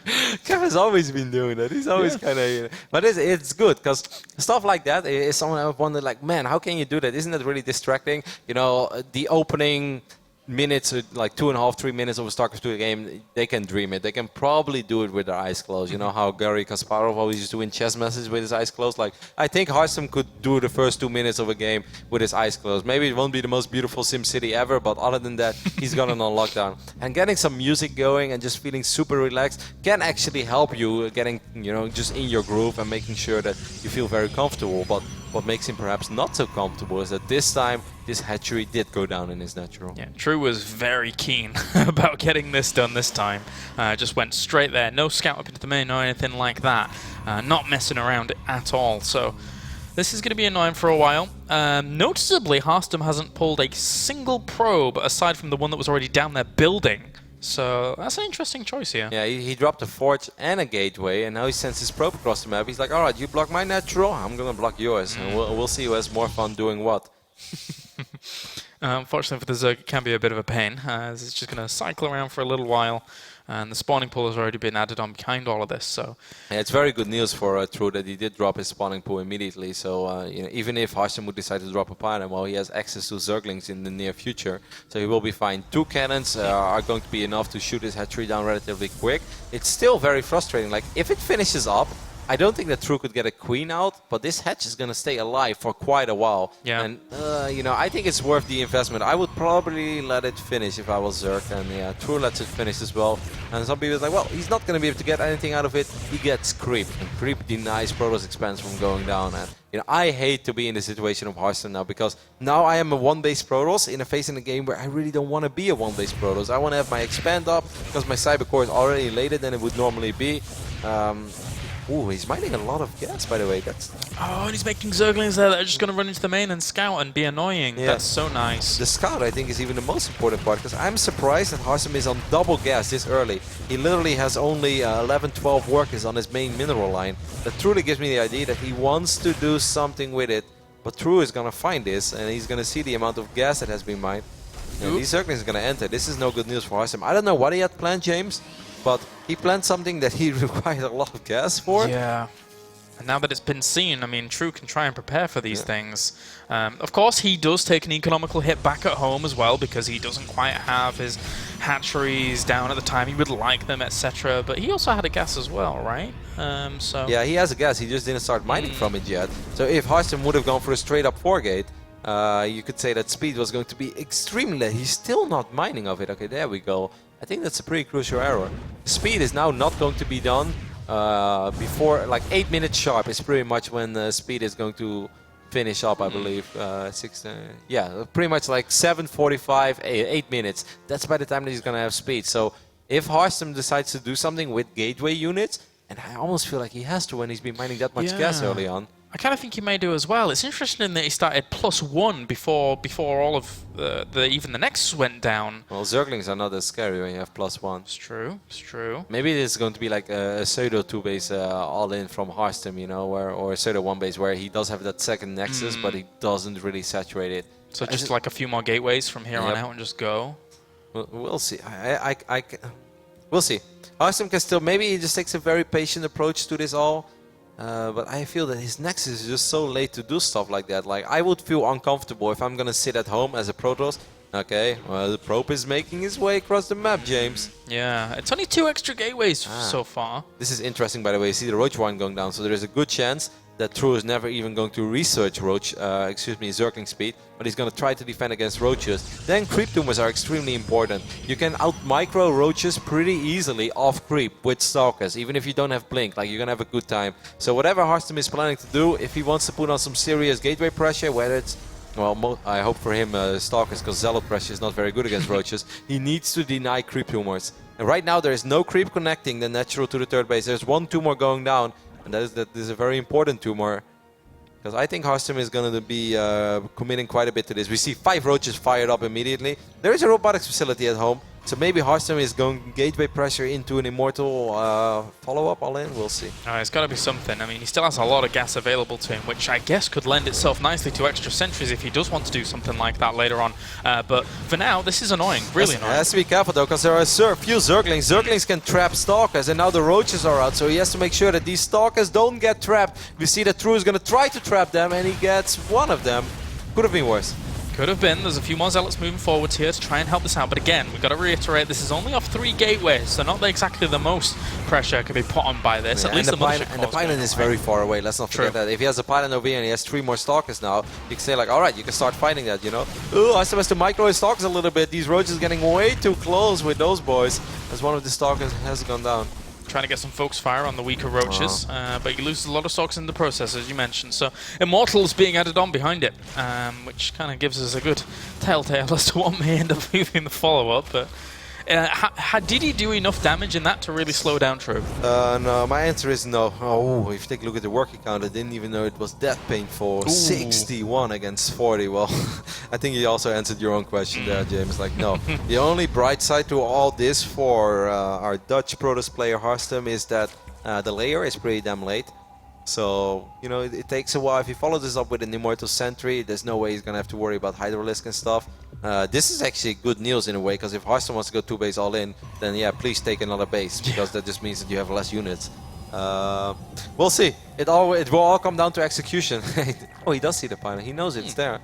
Kevin's always been doing that. He's always kind of... You know, but it's good, because stuff like that is someone I've wondered, like, man, how can you do that? Isn't that really distracting? You know, the opening minutes, like 2.5, 3 minutes of a StarCraft 2 game, they can dream it. They can probably do it with their eyes closed. You know how Garry Kasparov always used to win chess matches with his eyes closed? Like, I think Harstem could do the first 2 minutes of a game with his eyes closed. Maybe it won't be the most beautiful SimCity ever, but other than that, he's gone on lockdown. And getting some music going and just feeling super relaxed can actually help you getting, you know, just in your groove and making sure that you feel very comfortable. But what makes him perhaps not so comfortable is that this time, this hatchery did go down in his natural. Yeah, True was very keen about getting this done this time. Just went straight there. No scout up into the main or anything like that. Not messing around at all. So this is going to be annoying for a while. Noticeably, Harstem hasn't pulled a single probe aside from the one that was already down there building. So that's an interesting choice here. Yeah, he dropped a forge and a gateway, and now he sends his probe across the map. He's like, all right, you block my natural, I'm going to block yours. And we'll see who has more fun doing what. Unfortunately for the Zerg, it can be a bit of a pain, as it's just going to cycle around for a little while, and the spawning pool has already been added on behind all of this. So yeah, it's very good news for True that he did drop his spawning pool immediately. So you know, even if Harstem would decide to drop a pylon, well, he has access to Zerglings in the near future, so he will be fine. 2 cannons are going to be enough to shoot his hatchery down relatively quick. It's still very frustrating. Like, if it finishes up, I don't think that True could get a queen out, but this hatch is going to stay alive for quite a while. Yeah. And, you know, I think it's worth the investment. I would probably let it finish if I was Zerg, and yeah, True lets it finish as well. And some people are like, well, he's not going to be able to get anything out of it. He gets creep, and creep denies Protoss expanse from going down. And, you know, I hate to be in the situation of Harstem now, because now I am a 1-base Protoss in a phase in the game where I really don't want to be a 1-base Protoss. I want to have my expand up, because my cyber core is already later than it would normally be. Ooh, he's mining a lot of gas, by the way. That's... Oh, and he's making Zerglings there that are just going to run into the main and scout and be annoying. Yeah. That's so nice. The scout, I think, is even the most important part, because I'm surprised that Harstem is on double gas this early. He literally has only 11, 12 workers on his main mineral line. That truly gives me the idea that he wants to do something with it. But True is going to find this, and he's going to see the amount of gas that has been mined. And these Zerglings are going to enter. This is no good news for Harstem. I don't know what he had planned, James, but he planned something that he required a lot of gas for. Yeah. And now that it's been seen, I mean, True can try and prepare for these things. Of course, he does take an economical hit back at home as well, because he doesn't quite have his hatcheries down at the time he would like them, etc. But he also had a gas as well, right? So yeah, he has a gas. He just didn't start mining from it yet. So if Harstem would have gone for a straight-up 4-gate, you could say that speed was going to be extremely late. He's still not mining of it. Okay, there we go. I think that's a pretty crucial error. Speed is now not going to be done before, like 8 minutes sharp is pretty much when speed is going to finish up, I believe. Yeah, pretty much like 7:45, 8 minutes. That's by the time that he's going to have speed. So if Harstem decides to do something with gateway units, And I almost feel like he has to when he's been mining that much gas early on. I kind of think he may do as well. It's interesting that he started +1 before all of even the Nexus went down. Well, Zerglings are not as scary when you have +1. It's true. It's true. Maybe it's going to be like a pseudo 2-base all-in from Harstem, you know, or a pseudo 1-base where he does have that second Nexus, but he doesn't really saturate it. So just like a few more gateways from here on out and just go. We'll see. We'll see. Harstem can still, maybe he just takes a very patient approach to this all. But I feel that his Nexus is just so late to do stuff like that. Like, I would feel uncomfortable if I'm gonna sit at home as a Protoss. Okay, well, the probe is making his way across the map, James. Yeah, it's only 2 extra gateways so far. This is interesting, by the way. You see the Roach one going down, so there is a good chance that True is never even going to research Zergling speed, but he's going to try to defend against Roaches. Then creep tumors are extremely important. You can out-micro Roaches pretty easily off creep with Stalkers, even if you don't have Blink, like you're going to have a good time. So whatever Harstem is planning to do, if he wants to put on some serious gateway pressure, whether it's, well, I hope for him Stalkers, because Zealot pressure is not very good against Roaches, he needs to deny creep tumors. And right now there is no creep connecting the natural to the third base. There's one tumor going down. And that is a very important tumor, because I think Harstem is going to be committing quite a bit to this. We see 5 Roaches fired up immediately. There is a robotics facility at home, so maybe Harstem is going gateway pressure into an Immortal follow-up all-in. We'll see. It's got to be something. I mean, he still has a lot of gas available to him, which I guess could lend itself nicely to extra sentries if he does want to do something like that later on. But for now, this is annoying, really annoying. He has to be careful though, because there are a few Zerglings. Zerglings can trap Stalkers, and now the Roaches are out, so he has to make sure that these Stalkers don't get trapped. We see that True is going to try to trap them, and he gets one of them. Could have been worse. Could have been. There's a few more Zealots moving forwards here to try and help this out. But again, we've got to reiterate, this is only off 3 gateways, so not exactly the most pressure could be put on by this. At least the pylon is very far away. Let's not forget that. If he has a pylon over here and he has 3 more Stalkers now, you can say like, all right, you can start fighting that, you know. Ooh, I still has to micro his Stalkers a little bit. These Roaches getting way too close with those boys, as one of the Stalkers has gone down. Trying to get some focus fire on the weaker Roaches, but he loses a lot of Stalkers in the process, as you mentioned. So Immortals being added on behind it, which kind of gives us a good telltale as to what may end up moving the follow-up. But did he do enough damage in that to really slow down True? No, my answer is no. Oh, if you take a look at the working count, I didn't even know it was that painful. Ooh. 61 against 40. Well, I think you also answered your own question there, James. Like, no. The only bright side to all this for our Dutch Protoss player Harstem is that the layer is pretty damn late. So, you know, it takes a while. If he follows this up with an Immortal Sentry, there's no way he's going to have to worry about Hydralisk and stuff. This is actually good news in a way, because if Harstem wants to go 2 base all in, then yeah, please take another base, because that just means that you have less units. We'll see. It will all come down to execution. Oh, he does see the pylon. He knows it's there.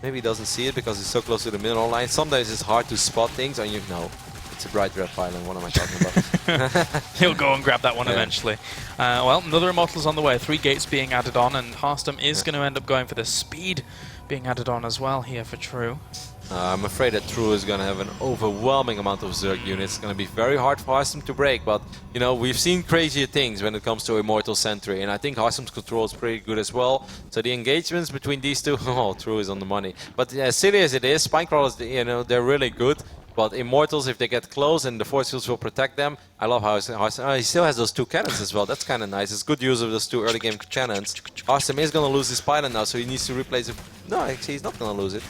Maybe he doesn't see it because he's so close to the middle line. Sometimes it's hard to spot things, and you know. It's a bright red pylon. What am I talking about? He'll go and grab that one eventually. Well, another Immortal's on the way. 3 gates being added on, and Harstem is going to end up going for the speed being added on as well here for True. I'm afraid that True is going to have an overwhelming amount of Zerg units. It's going to be very hard for Harstem to break, but you know, we've seen crazier things when it comes to Immortal Sentry, and I think Harstem's control is pretty good as well. So the engagements between these two, oh, True is on the money. But as silly as it is, Spinecrawlers, you know, they're really good. But Immortals, if they get close and the force fields will protect them, I love how Harstem, he still has those 2 cannons as well. That's kind of nice. It's good use of those 2 early game cannons. Harstem is going to lose his pylon now, so he needs to replace it. No, actually, he's not going to lose it.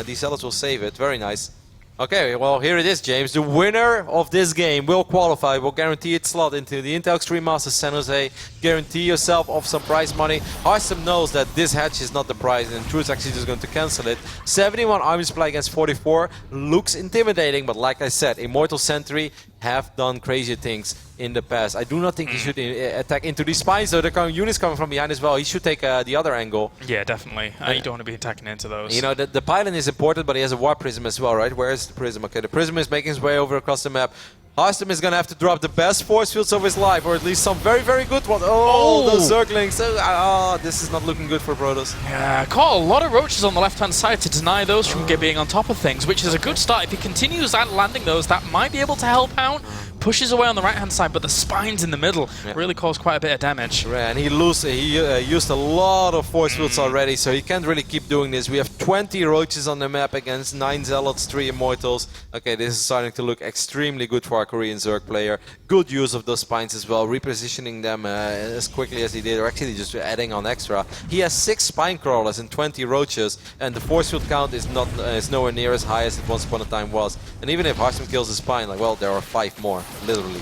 These Zealots will save it. Very nice. Okay, well, here it is, James. The winner of this game will qualify, will guarantee its slot into the Intel Extreme Masters San Jose. Guarantee yourself of some prize money. Harstem knows that this hatch is not the prize, and True is actually just going to cancel it. 71 army supply against 44 looks intimidating, but like I said, Immortal Sentry have done crazy things in the past. I do not think he should attack into these spines, though. There are units coming from behind as well. He should take the other angle. Yeah, definitely. You don't want to be attacking into those. You know, the pylon is important, but he has a Warp Prism as well, right? Where is the Prism? Okay, the Prism is making his way over across the map. Harstem is going to have to drop the best force fields of his life, or at least some very, very good ones. Oh, those Zerglings. This is not looking good for Protoss. Yeah, caught a lot of Roaches on the left-hand side to deny those from being on top of things, which is a good start. If he continues landing those, that might be able to help out. pushes away on the right-hand side, but the spines in the middle really cause quite a bit of damage. Right, and he used a lot of force fields already, so he can't really keep doing this. We have 20 roaches on the map against 9 Zealots, 3 Immortals. Okay, this is starting to look extremely good for our Korean Zerg player. Good use of those spines as well, repositioning them as quickly as he did, or actually just adding on extra. He has 6 spine crawlers and 20 roaches, and the force field count is nowhere near as high as it once upon a time was. And even if Harstem kills his spine, like, well, there are 5 more, literally.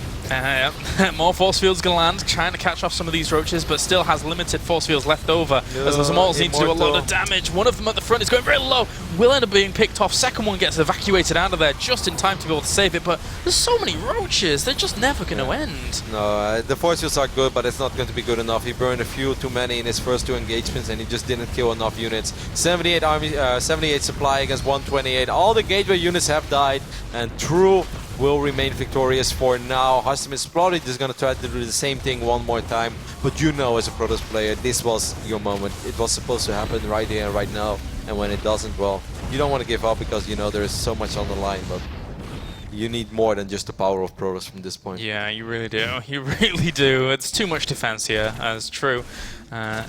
More force fields gonna land, trying to catch off some of these roaches, but still has limited force fields left over, as those Immortals need to do a lot of damage. One of them at the front is going very low, will end up being picked off. Second one gets evacuated out of there just in time to be able to save it, but there's so many roaches, they're just never going to end. No, the force fields are good, but it's not going to be good enough. He burned a few too many in his first 2 engagements, and he just didn't kill enough units. 78 supply against 128. All the gateway units have died, and True will remain victorious for now. Harstem is probably just going to try to do the same thing one more time, but you know, as a Protoss player, this was your moment. It was supposed to happen right here and right now, and when it doesn't, well, you don't want to give up because you know there is so much on the line, but you need more than just the power of Protoss from this point. Yeah, you really do. You really do. It's too much defense here, as True.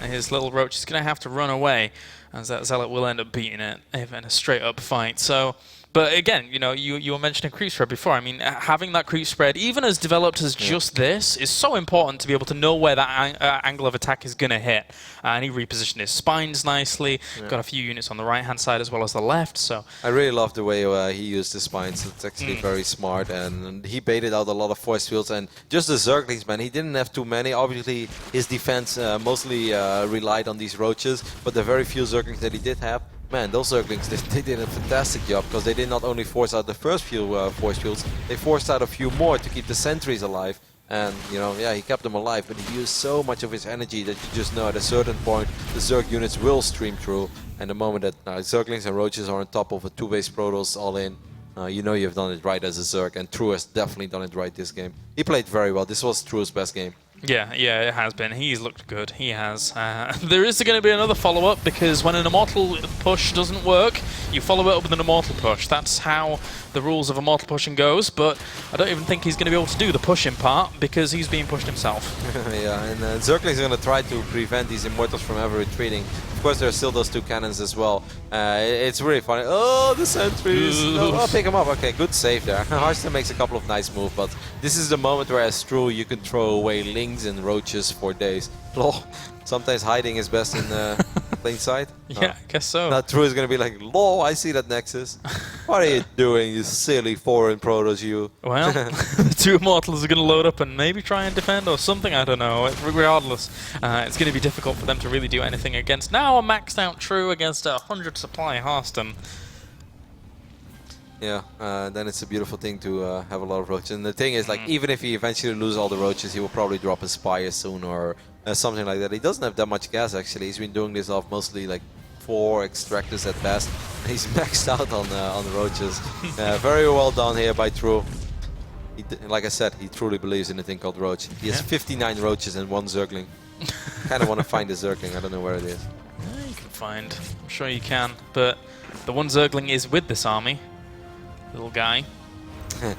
His little roach is going to have to run away, as that Zealot will end up beating it in a straight-up fight. So, but again, you know, you were mentioning creep spread before. I mean, having that creep spread, even as developed as just this, is so important to be able to know where that angle of attack is going to hit. And he repositioned his spines nicely, got a few units on the right-hand side as well as the left. So I really love the way he used his spines. It's actually very smart, and he baited out a lot of force fields. And just the Zerglings, man, he didn't have too many. Obviously, his defense mostly relied on these roaches, but the very few Zerglings that he did have, man, those Zerglings, they did a fantastic job, because they did not only force out the first few force fields, they forced out a few more to keep the sentries alive. And, you know, yeah, he kept them alive, but he used so much of his energy that you just know at a certain point the Zerg units will stream through. And the moment that Zerglings and Roaches are on top of a 2-base Protoss all in, you know you've done it right as a Zerg, and True has definitely done it right this game. He played very well. This was True's best game. Yeah, it has been. He's looked good. He has. There is going to be another follow-up, because when an Immortal push doesn't work, you follow it up with an Immortal push. That's how the rules of Immortal pushing goes, but I don't even think he's going to be able to do the pushing part, because he's being pushed himself. Yeah, and Zerglings are going to try to prevent these Immortals from ever retreating. Of course, there are still those 2 cannons as well. It's really funny. Oh, the sentries! No, I'll pick him up. Okay, good save there. Harstem makes a couple of nice moves, but this is the moment where, as True, you can throw away Lings and Roaches for days. Lol. Sometimes hiding is best in plain sight. Yeah, I guess so. Now True is going to be like, lol, I see that Nexus. What are you doing, you silly foreign Protoss, you? Well, the 2 Immortals are going to load up and maybe try and defend or something, I don't know. Regardless, it's going to be difficult for them to really do anything against now a maxed out True against a 100 supply Harstem. Yeah, then it's a beautiful thing to have a lot of roaches. And the thing is, like, even if he eventually loses all the roaches, he will probably drop a Spire soon or something like that. He doesn't have that much gas, actually. He's been doing this off mostly like 4 extractors at best. He's maxed out on the roaches. Very well done here by True. Like I said, he truly believes in a thing called roach. He has 59 roaches and 1 Zergling. Kind of want to find the Zergling. I don't know where it is. Yeah, you can find. I'm sure you can. But the 1 Zergling is with this army. Little guy.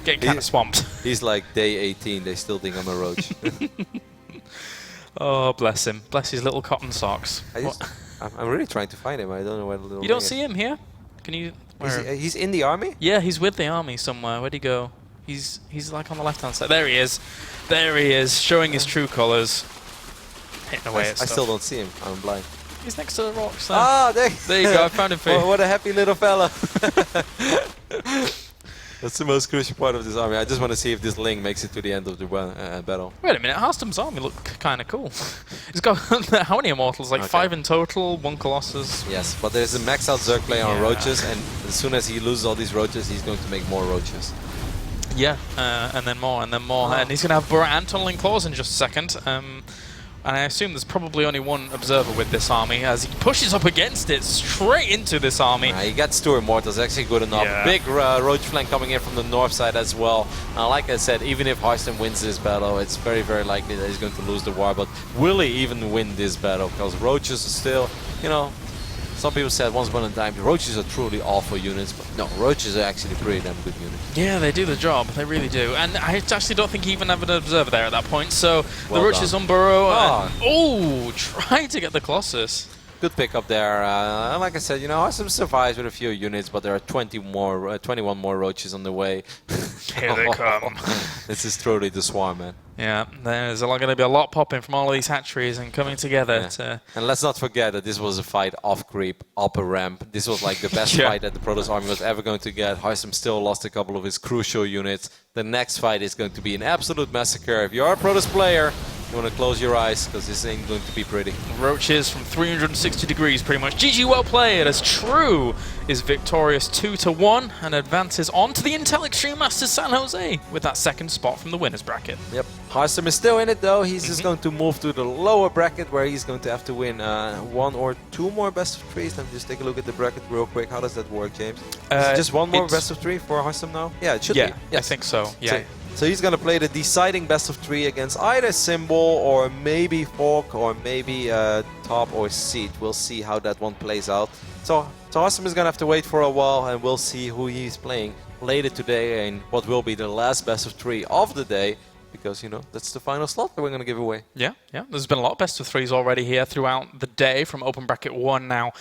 Getting kind of swamped. He's like day 18. They still think I'm a roach. Oh, bless him. Bless his little cotton socks. I'm really trying to find him. I don't know where the little. You don't see him here? Can you? He's in the army? Yeah, he's with the army somewhere. Where'd he go? He's like on the left-hand side. There he is. There he is, showing his true colours. Hitting away at stuff. I still don't see him. I'm blind. He's next to the rocks there. Ah, there you go. I found him for you. What a happy little fella. That's the most crucial part of this army. I just want to see if this Ling makes it to the end of the battle. Wait a minute, Harstem's army look kind of cool. He's got how many Immortals? Like 5 in total, 1 Colossus. Yes, but there's a maxed out Zerg player on Roaches, and as soon as he loses all these Roaches, he's going to make more Roaches. Yeah, and then more, and then more. Oh. And he's going to have Burrow and Tunneling Claws in just a second. And I assume there's probably only 1 observer with this army, as he pushes up against it, straight into this army. He gets 2 Immortals, actually good enough. Yeah. Big Roach flank coming in from the north side as well. Like I said, even if Harstem wins this battle, it's very, very likely that he's going to lose the war. But will he even win this battle? Because Roaches are still, you know, some people said once upon a time the roaches are truly awful units, but no, roaches are actually pretty damn good units. Yeah, they do the job. They really do. And I actually don't think he even have an observer there at that point. So the roaches on Burrow. Trying to get the Colossus. Good pickup there. Like I said, you know, Harstem survives with a few units, but there are 21 more roaches on the way. Here they come. This is truly the swarm, man. Yeah, there's going to be a lot popping from all of these hatcheries and coming together. Yeah. And let's not forget that this was a fight off creep, up a ramp. This was like the best fight that the Protoss army was ever going to get. Harstem still lost a couple of his crucial units. The next fight is going to be an absolute massacre. If you are a Protoss player, you want to close your eyes, because this ain't going to be pretty. Roaches from 360 degrees, pretty much. GG, well played, as True is victorious 2-1 and advances on to the Intel Extreme Masters San Jose with that second spot from the winners bracket. Yep. Harstem is still in it, though. He's just going to move to the lower bracket, where he's going to have to win 1 or 2 more best of 3s. Let me just take a look at the bracket real quick. How does that work, James? Is it just 1 more best of 3 for Harstem now? Yeah, it should be. Yes. I think so. Yeah. So he's going to play the deciding best of 3 against either Symbol or maybe Fork or maybe Top or Seed. We'll see how that one plays out. So Harstem is going to have to wait for a while, and we'll see who he's playing later today in what will be the last best of 3 of the day. Because, you know, that's the final slot that we're going to give away. Yeah. There's been a lot of best of 3s already here throughout the day from Open Bracket 1 now.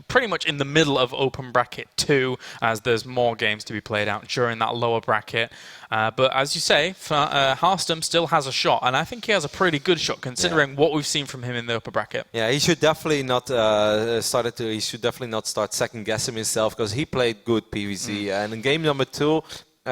Pretty much in the middle of Open Bracket 2, as there's more games to be played out during that lower bracket. But as you say, Harstem still has a shot, and I think he has a pretty good shot considering what we've seen from him in the upper bracket. Yeah, he should definitely not start second guessing himself, because he played good PvZ. And in game number 2,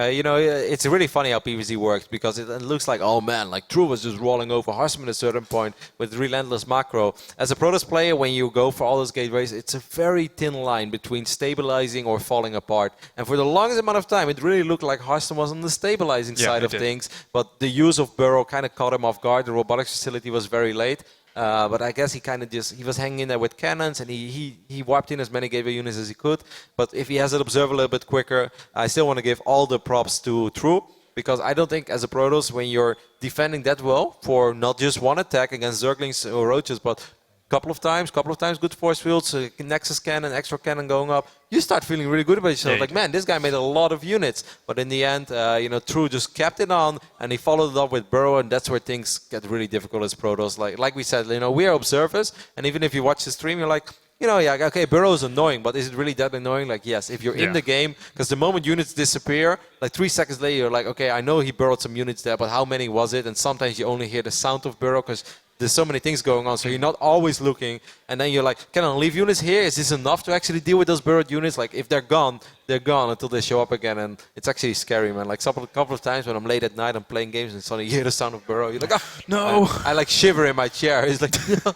you know, it's really funny how PvZ works, because it looks like, oh man, like True was just rolling over Harstem at a certain point with relentless macro. As a Protoss player, when you go for all those gateways, it's a very thin line between stabilizing or falling apart. And for the longest amount of time, it really looked like Harstem was on the stabilizing side of things. But the use of Burrow kind of caught him off guard. The robotics facility was very late. But I guess he kind of he was hanging in there with cannons, and he wiped in as many gateway units as he could. But if he has an observer a little bit quicker, I still want to give all the props to True, because I don't think as a Protoss, when you're defending that well for not just one attack against Zerglings or Roaches, but couple of times, good force fields, Nexus cannon, extra cannon going up, you start feeling really good about yourself. Like, man, this guy made a lot of units. But in the end, you know, True just kept it on, and he followed it up with Burrow, and that's where things get really difficult as Protoss. Like we said, you know, we are observers, and even if you watch the stream, you're like, you know, yeah, okay, Burrow is annoying, but is it really that annoying? Like, yes, if you're in the game, because the moment units disappear, like 3 seconds later, you're like, okay, I know he burrowed some units there, but how many was it? And sometimes you only hear the sound of Burrow, because there's so many things going on, so you're not always looking, and then you're like, can I leave units here? Is this enough to actually deal with those burrowed units? Like, if they're gone until they show up again, and it's actually scary, man. Like, a couple of times when I'm late at night, I'm playing games, and suddenly you hear the sound of Burrow, you're like, oh, no! I like shiver in my chair. It's like, no!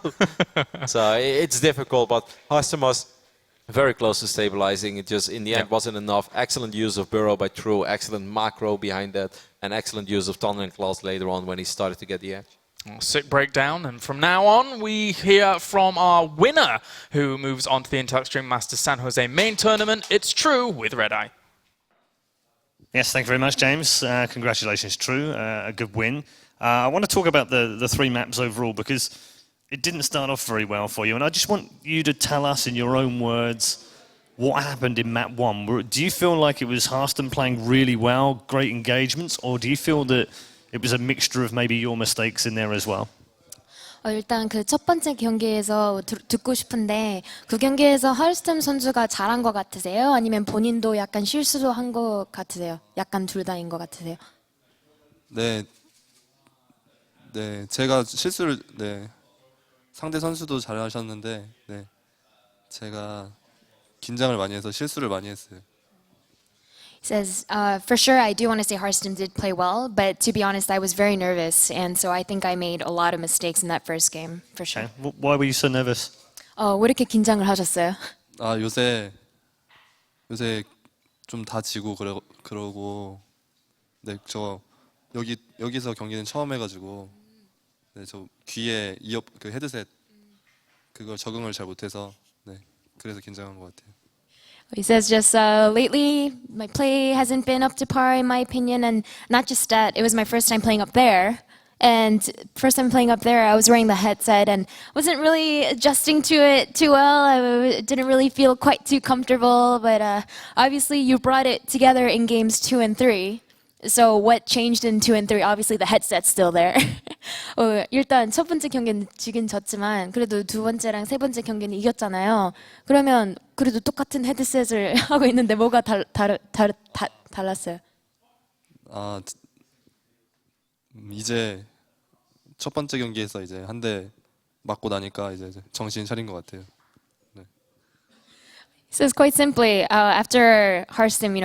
So it's difficult, but Harstem was very close to stabilizing. It just, in the end, wasn't enough. Excellent use of Burrow by True, excellent macro behind that, and excellent use of Thunder and Claws later on when he started to get the edge. Sick breakdown, and from now on we hear from our winner, who moves on to the Intel Extreme Masters San Jose main tournament. It's True with Red Eye. Yes, thank you very much, James. Congratulations, True. A good win. I want to talk about the 3 maps overall, because it didn't start off very well for you, and I just want you to tell us in your own words what happened in map 1. Do you feel like it was Harstem playing really well, great engagements, or do you feel that it was a mixture of maybe your mistakes in there as well? 일단 그 첫 번째 경기에서 듣고 싶은데, 그 경기에서 하르스템 선수가 잘한 것 같으세요? 아니면 본인도 약간 실수도 한 것 같으세요? 약간 둘 다인 것 같으세요? 네, 제가 실수를, 상대 선수도 잘하셨는데, 제가 긴장을 많이 해서 실수를 많이 했어요. He says, for sure, I do want to say Harstem did play well, but to be honest, I was very nervous, and so I think I made a lot of mistakes in that first game, for sure. Okay. Why were you so nervous? 왜 이렇게 긴장을 하셨어요? 요새 좀 다 지고 그러고, 저 여기서 경기는 처음 해가지고, 저 귀에 그 헤드셋 그걸 적응을 잘 못해서, 그래서 긴장한 것 같아요. He says just lately my play hasn't been up to par in my opinion, and not just that, it was my first time playing up there, And first time playing up there, I was wearing the headset and wasn't really adjusting to it too well. I didn't really feel quite too comfortable, but obviously you brought it together in games 2 and 3. So what changed in 2 and 3? Obviously the headset's still there. 일단 첫 번째 경기는 지긴 졌지만 그래도 두 번째랑 세 번째 경기는 이겼잖아요. 그러면 그래도 똑같은 헤드셋을 하고 있는데 뭐가 달랐어요? 아, 이제 첫 번째 경기에서 이제 한 대 맞고 나니까 이제 정신 차린 것 같아요. 네. He says quite simply, after Harstem,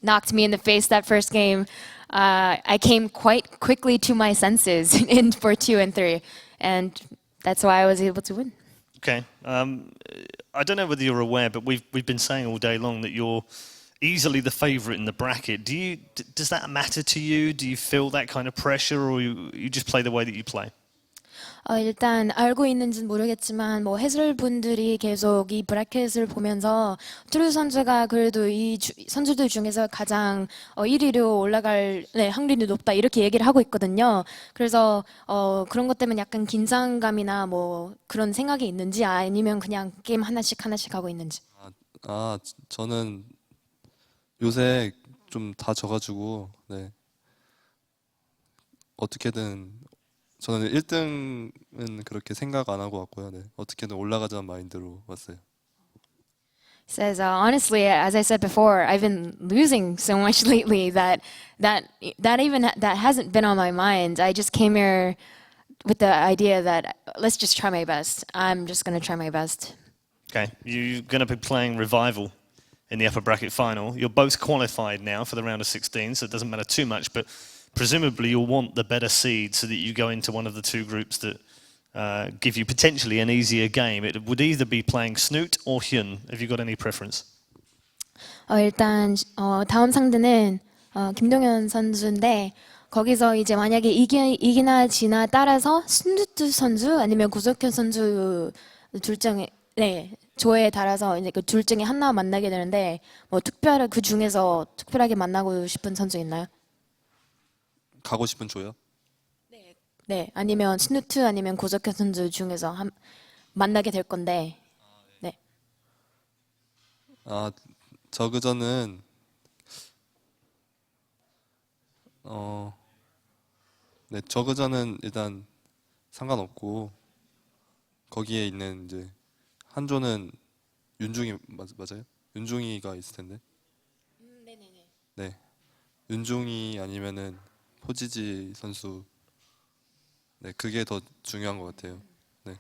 knocked me in the face that first game, I came quite quickly to my senses in for 2 and 3, and that's why I was able to win. Okay. I don't know whether you're aware, but we've been saying all day long that you're easily the favourite in the bracket. Does that matter to you? Do you feel that kind of pressure, or you just play the way that you play? 일단 알고 있는지는 모르겠지만 뭐 해설분들이 계속 이 브래켓을 보면서 트루 선수가 그래도 이 선수들 중에서 가장 1위로 올라갈 확률이 높다 이렇게 얘기를 하고 있거든요. 그래서 그런 것 때문에 약간 긴장감이나 뭐 그런 생각이 있는지 아니면 그냥 게임 하나씩 하고 있는지. 저는 요새 좀 다 져가지고 네. 어떻게든 저는 1등은 그렇게 생각 안 하고 왔고요. 네. 어떻게든 올라가자는 마인드로 왔어요. He says, honestly, as I said before, I've been losing so much lately that hasn't been on my mind. I just came here with the idea that let's just try my best. I'm just going to try my best. Okay, you're going to be playing Revival in the upper bracket final. You're both qualified now for the round of 16, so it doesn't matter too much, but presumably you'll want the better seed so that you go into one of the two groups that give you potentially an easier game. It would either be playing Snoot or Hyun. Have you got any preference? 일단 다음 상대는 김동현 선수인데 거기서 이제 만약에 이기나 지나 따라서 스누트 선수 아니면 고석현 선수 둘 중에 조에 따라서 이제 그 둘 중에 하나 만나게 되는데 뭐 그 중에서 특별하게 만나고 싶은 선수 있나요? 가고 싶은 조요? 네, 아니면 스누트 아니면 고석현 선수 중에서 만나게 될 건데. 네. 저그전은 네, 저그전은 일단 상관없고 거기에 있는 이제 한 조는 윤중이 맞아요? 윤중이가 있을 텐데. 네네네. 네. 윤중이 아니면은 포지지 선수. 네, 그게 더 중요한 것 같아요. 네.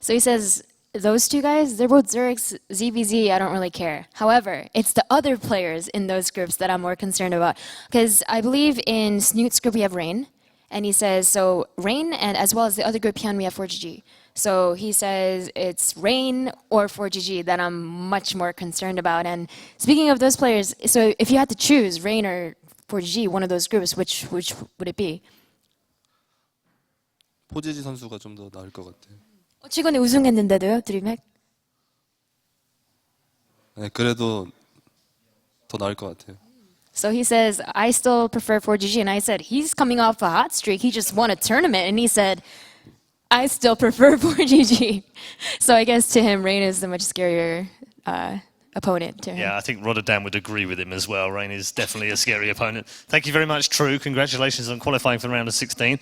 So he says those two guys, they're both Zurich's ZvZ, I don't really care. However, it's the other players in those groups that I'm more concerned about. Because I believe in Snoot's group we have Rain. And he says, so Rain and as well as the other group Hyun we have 4GG. So he says it's Rain or 4GG that I'm much more concerned about. And speaking of those players, so if you had to choose Rain or 4GG, one of those groups, which would it be? 포지지 선수가 좀 더 나을 것 같아요. 최근에 우승했는데도요, 드림핵? 네, 그래도 더 나을 것 같아요. So he says, I still prefer 4GG. And I said, he's coming off a hot streak. He just won a tournament. And he said, I still prefer 4GG. So I guess to him, Rain is the much scarier opponent to him. Yeah, I think Rotterdam would agree with him as well. Rain is definitely a scary opponent. Thank you very much, True. Congratulations on qualifying for the round of 16.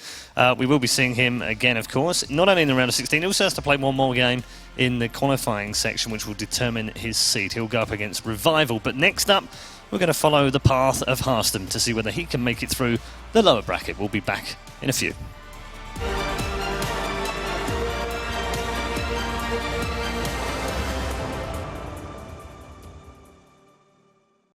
We will be seeing him again, of course. Not only in the round of 16, he also has to play one more game in the qualifying section, which will determine his seed. He'll go up against Revival. But next up, we're going to follow the path of Harstem to see whether he can make it through the lower bracket. We'll be back in a few.